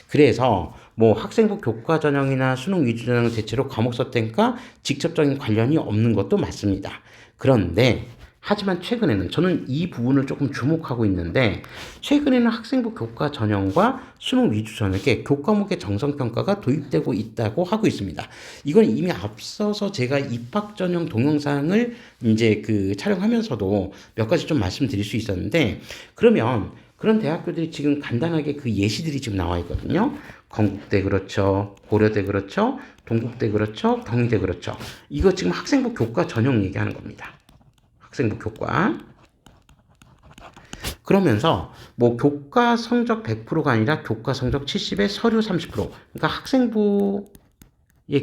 그래서 뭐 학생부 교과 전형이나 수능 위주 전형은 대체로 과목 선택과 직접적인 관련이 없는 것도 맞습니다. 그런데 하지만 최근에는 저는 이 부분을 조금 주목하고 있는데, 최근에는 학생부 교과 전형과 수능 위주 전형에 교과목의 정성평가가 도입되고 있다고 하고 있습니다. 이건 이미 앞서서 제가 입학 전형 동영상을 이제 그 촬영하면서도 몇 가지 좀 말씀드릴 수 있었는데, 그러면 그런 대학교들이 지금 간단하게 그 예시들이 지금 나와 있거든요. 건국대 그렇죠, 고려대 그렇죠, 동국대 그렇죠, 경희대 그렇죠. 이거 지금 학생부 교과 전형 얘기하는 겁니다. 학생부 교과. 그러면서 뭐 교과 성적 100%가 아니라 교과 성적 70에 서류 30%. 그러니까 학생부에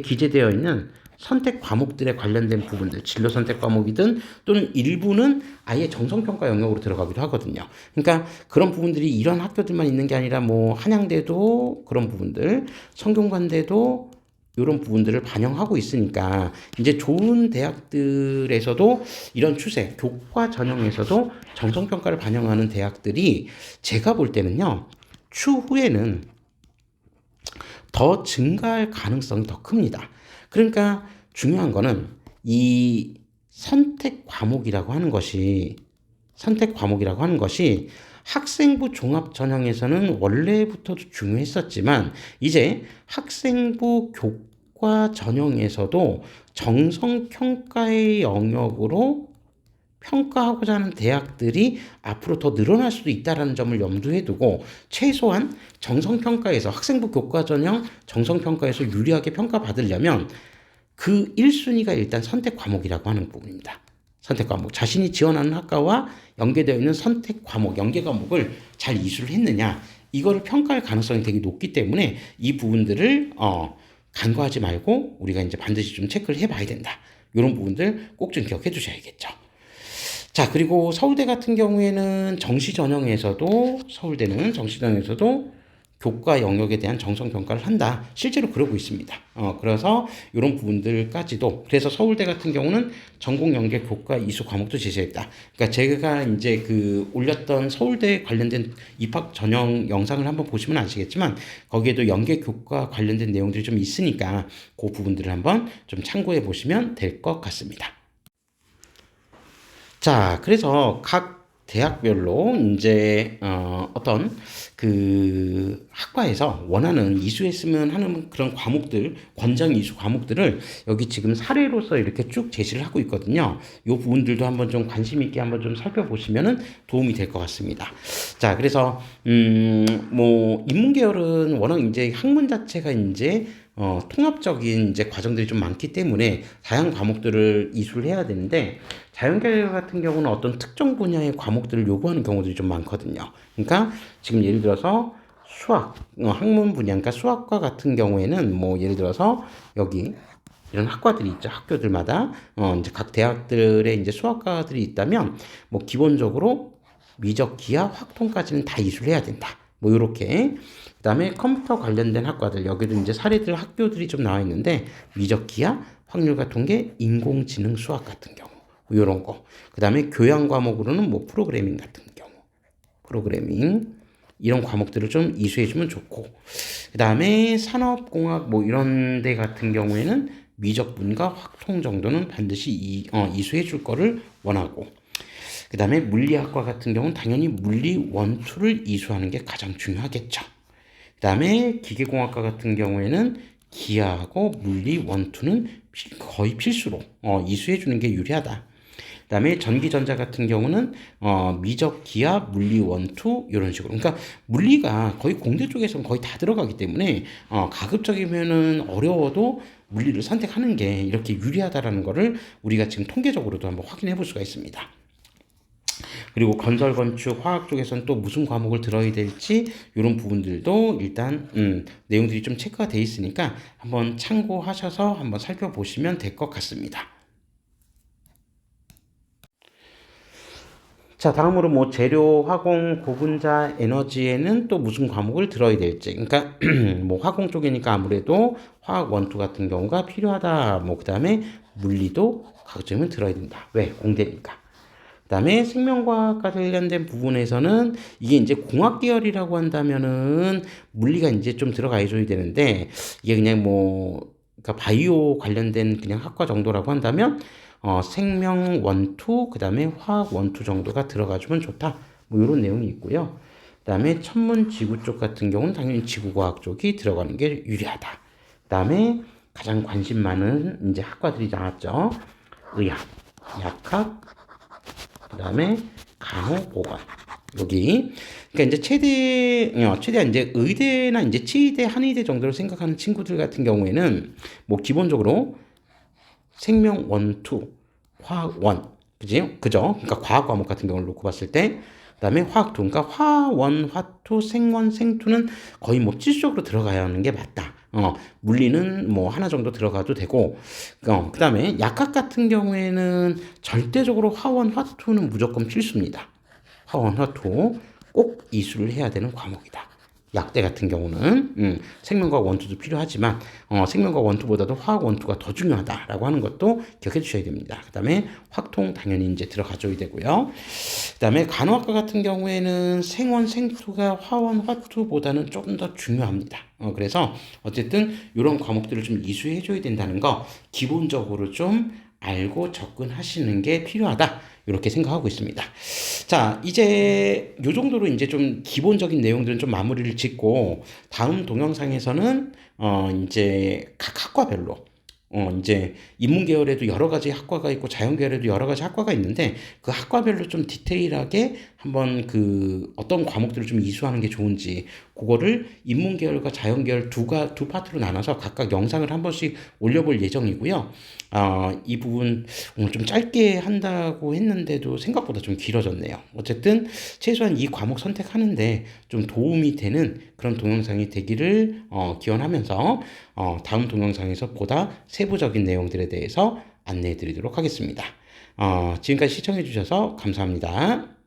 기재되어 있는 선택 과목들에 관련된 부분들, 진로 선택 과목이든 또는 일부는 아예 정성평가 영역으로 들어가기도 하거든요. 그러니까 그런 부분들이 이런 학교들만 있는 게 아니라 뭐 한양대도 그런 부분들, 성균관대도 이런 부분들을 반영하고 있으니까 이제 좋은 대학들에서도 이런 추세, 교과 전형에서도 정성평가를 반영하는 대학들이 제가 볼 때는요, 추후에는 더 증가할 가능성이 더 큽니다. 그러니까 중요한 거는 이 선택 과목이라고 하는 것이 학생부 종합 전형에서는 원래부터도 중요했었지만 이제 학생부 교과 전형에서도 정성평가의 영역으로 평가하고자 하는 대학들이 앞으로 더 늘어날 수도 있다는 점을 염두에 두고 최소한 정성평가에서 학생부 교과 전형 정성평가에서 유리하게 평가받으려면 그 1순위가 일단 선택 과목이라고 하는 부분입니다. 선택 과목. 자신이 지원하는 학과와 연계되어 있는 선택 과목, 연계 과목을 잘 이수를 했느냐. 이거를 평가할 가능성이 되게 높기 때문에 이 부분들을 간과하지 말고 우리가 이제 반드시 좀 체크를 해봐야 된다. 이런 부분들 꼭 좀 기억해 두셔야겠죠. 자, 그리고 서울대 같은 경우에는 서울대는 정시전형에서도 교과 영역에 대한 정성평가를 한다. 실제로 그러고 있습니다. 그래서 이런 부분들까지도, 그래서 서울대 같은 경우는 전공 연계 교과 이수 과목도 제시했다. 그러니까 제가 이제 그 올렸던 서울대 관련된 입학 전형 영상을 한번 보시면 아시겠지만, 거기에도 연계 교과 관련된 내용들이 좀 있으니까 그 부분들을 한번 좀 참고해 보시면 될 것 같습니다. 자, 그래서 각 대학별로 이제 어떤 그 학과에서 원하는 이수했으면 하는 그런 과목들, 권장 이수 과목들을 여기 지금 사례로서 이렇게 쭉 제시를 하고 있거든요. 이 부분들도 한번 좀 관심 있게 한번 좀 살펴보시면은 도움이 될 것 같습니다. 자, 그래서 뭐 인문 계열은 워낙 이제 학문 자체가 이제 통합적인 이제 과정들이 좀 많기 때문에 다양한 과목들을 이수를 해야 되는데, 자연계열 같은 경우는 어떤 특정 분야의 과목들을 요구하는 경우들이 좀 많거든요. 그러니까 지금 예를 들어서 수학, 학문 분야, 그러니까 수학과 같은 경우에는 뭐 예를 들어서 여기 이런 학과들이 있죠. 학교들마다 이제 각 대학들의 이제 수학과들이 있다면 뭐 기본적으로 미적, 기하, 확통까지는 다 이수를 해야 된다. 뭐 요렇게. 그다음에 컴퓨터 관련된 학과들, 여기도 이제 사례들 학교들이 좀 나와 있는데 미적, 기하, 확률과 통계, 인공지능, 수학 같은 경우 요런 거. 그다음에 교양 과목으로는 뭐 프로그래밍 같은 경우, 프로그래밍 이런 과목들을 좀 이수해주면 좋고, 그다음에 산업공학 뭐 이런 데 같은 경우에는 미적분과 확통 정도는 반드시 이수해줄 거를 원하고, 그다음에 물리학과 같은 경우는 당연히 물리 1, 2를 이수하는 게 가장 중요하겠죠. 그다음에 기계공학과 같은 경우에는 기하하고 물리 1, 2는 거의 필수로 이수해 주는 게 유리하다. 그다음에 전기전자 같은 경우는 미적, 기하, 물리 1, 2 이런 식으로. 그러니까 물리가 거의 공대 쪽에서는 거의 다 들어가기 때문에 가급적이면은 어려워도 물리를 선택하는 게 이렇게 유리하다라는 거를 우리가 지금 통계적으로도 한번 확인해 볼 수가 있습니다. 그리고 건설, 건축, 화학 쪽에서는 또 무슨 과목을 들어야 될지 이런 부분들도 일단 내용들이 좀 체크가 돼 있으니까 한번 참고하셔서 한번 살펴보시면 될 것 같습니다. 자, 다음으로 뭐 재료, 화공, 고분자, 에너지에는 또 무슨 과목을 들어야 될지. 그러니까 뭐 화공 쪽이니까 아무래도 화학 원투 같은 경우가 필요하다. 뭐 그다음에 물리도 가급적이면 들어야 된다. 왜? 공대니까. 그다음에 생명과학과 관련된 부분에서는 이게 이제 공학 계열이라고 한다면은 물리가 이제 좀 들어가 줘야 되는데, 이게 그냥 뭐 그러니까 바이오 관련된 그냥 학과 정도라고 한다면 생명 원투, 그 다음에 화학 원투 정도가 들어가주면 좋다. 뭐 이런 내용이 있고요. 그 다음에 천문 지구 쪽 같은 경우는 당연히 지구과학 쪽이 들어가는 게 유리하다. 그 다음에 가장 관심 많은 이제 학과들이 나왔죠. 의학, 약학, 그 다음에 간호보건. 여기. 그러니까 이제 최대한 이제 의대나 이제 치의대, 한의대 정도로 생각하는 친구들 같은 경우에는 뭐 기본적으로 생명 원투, 화학 원, 그죠? 그러니까 과학 과목 같은 경우를 놓고 봤을 때, 그다음에 화학 투, 그러니까 화원, 화투, 생원, 생투는 거의 뭐 필수적으로 들어가야 하는 게 맞다. 물리는 뭐 하나 정도 들어가도 되고, 그다음에 약학 같은 경우에는 절대적으로 화원, 화투는 무조건 필수입니다. 화원, 화투 꼭 이수를 해야 되는 과목이다. 약대 같은 경우는 생명과학 원투도 필요하지만 생명과학 원투보다도 화학 원투가 더 중요하다라고 하는 것도 기억해 주셔야 됩니다. 그 다음에 확통 당연히 이제 들어가줘야 되고요. 그 다음에 간호학과 같은 경우에는 생원, 생투가 화원, 화투보다는 조금 더 중요합니다. 그래서 어쨌든 이런 과목들을 좀 이수해 줘야 된다는 거 기본적으로 좀 알고 접근하시는 게 필요하다. 이렇게 생각하고 있습니다. 자, 이제 요 정도로 이제 좀 기본적인 내용들은 좀 마무리를 짓고 다음 동영상에서는 이제 각 학과별로 이제 인문 계열에도 여러 가지 학과가 있고 자연 계열에도 여러 가지 학과가 있는데 그 학과별로 좀 디테일하게 한번 그 어떤 과목들을 좀 이수하는 게 좋은지 그거를 인문 계열과 자연 계열 두 파트로 나눠서 각각 영상을 한 번씩 올려볼 예정이고요. 이 부분 오늘 좀 짧게 한다고 했는데도 생각보다 좀 길어졌네요. 어쨌든 최소한 이 과목 선택하는데 좀 도움이 되는 그런 동영상이 되기를 기원하면서 다음 동영상에서 보다 세부적인 내용들에 대해서 안내해 드리도록 하겠습니다. 지금까지 시청해 주셔서 감사합니다.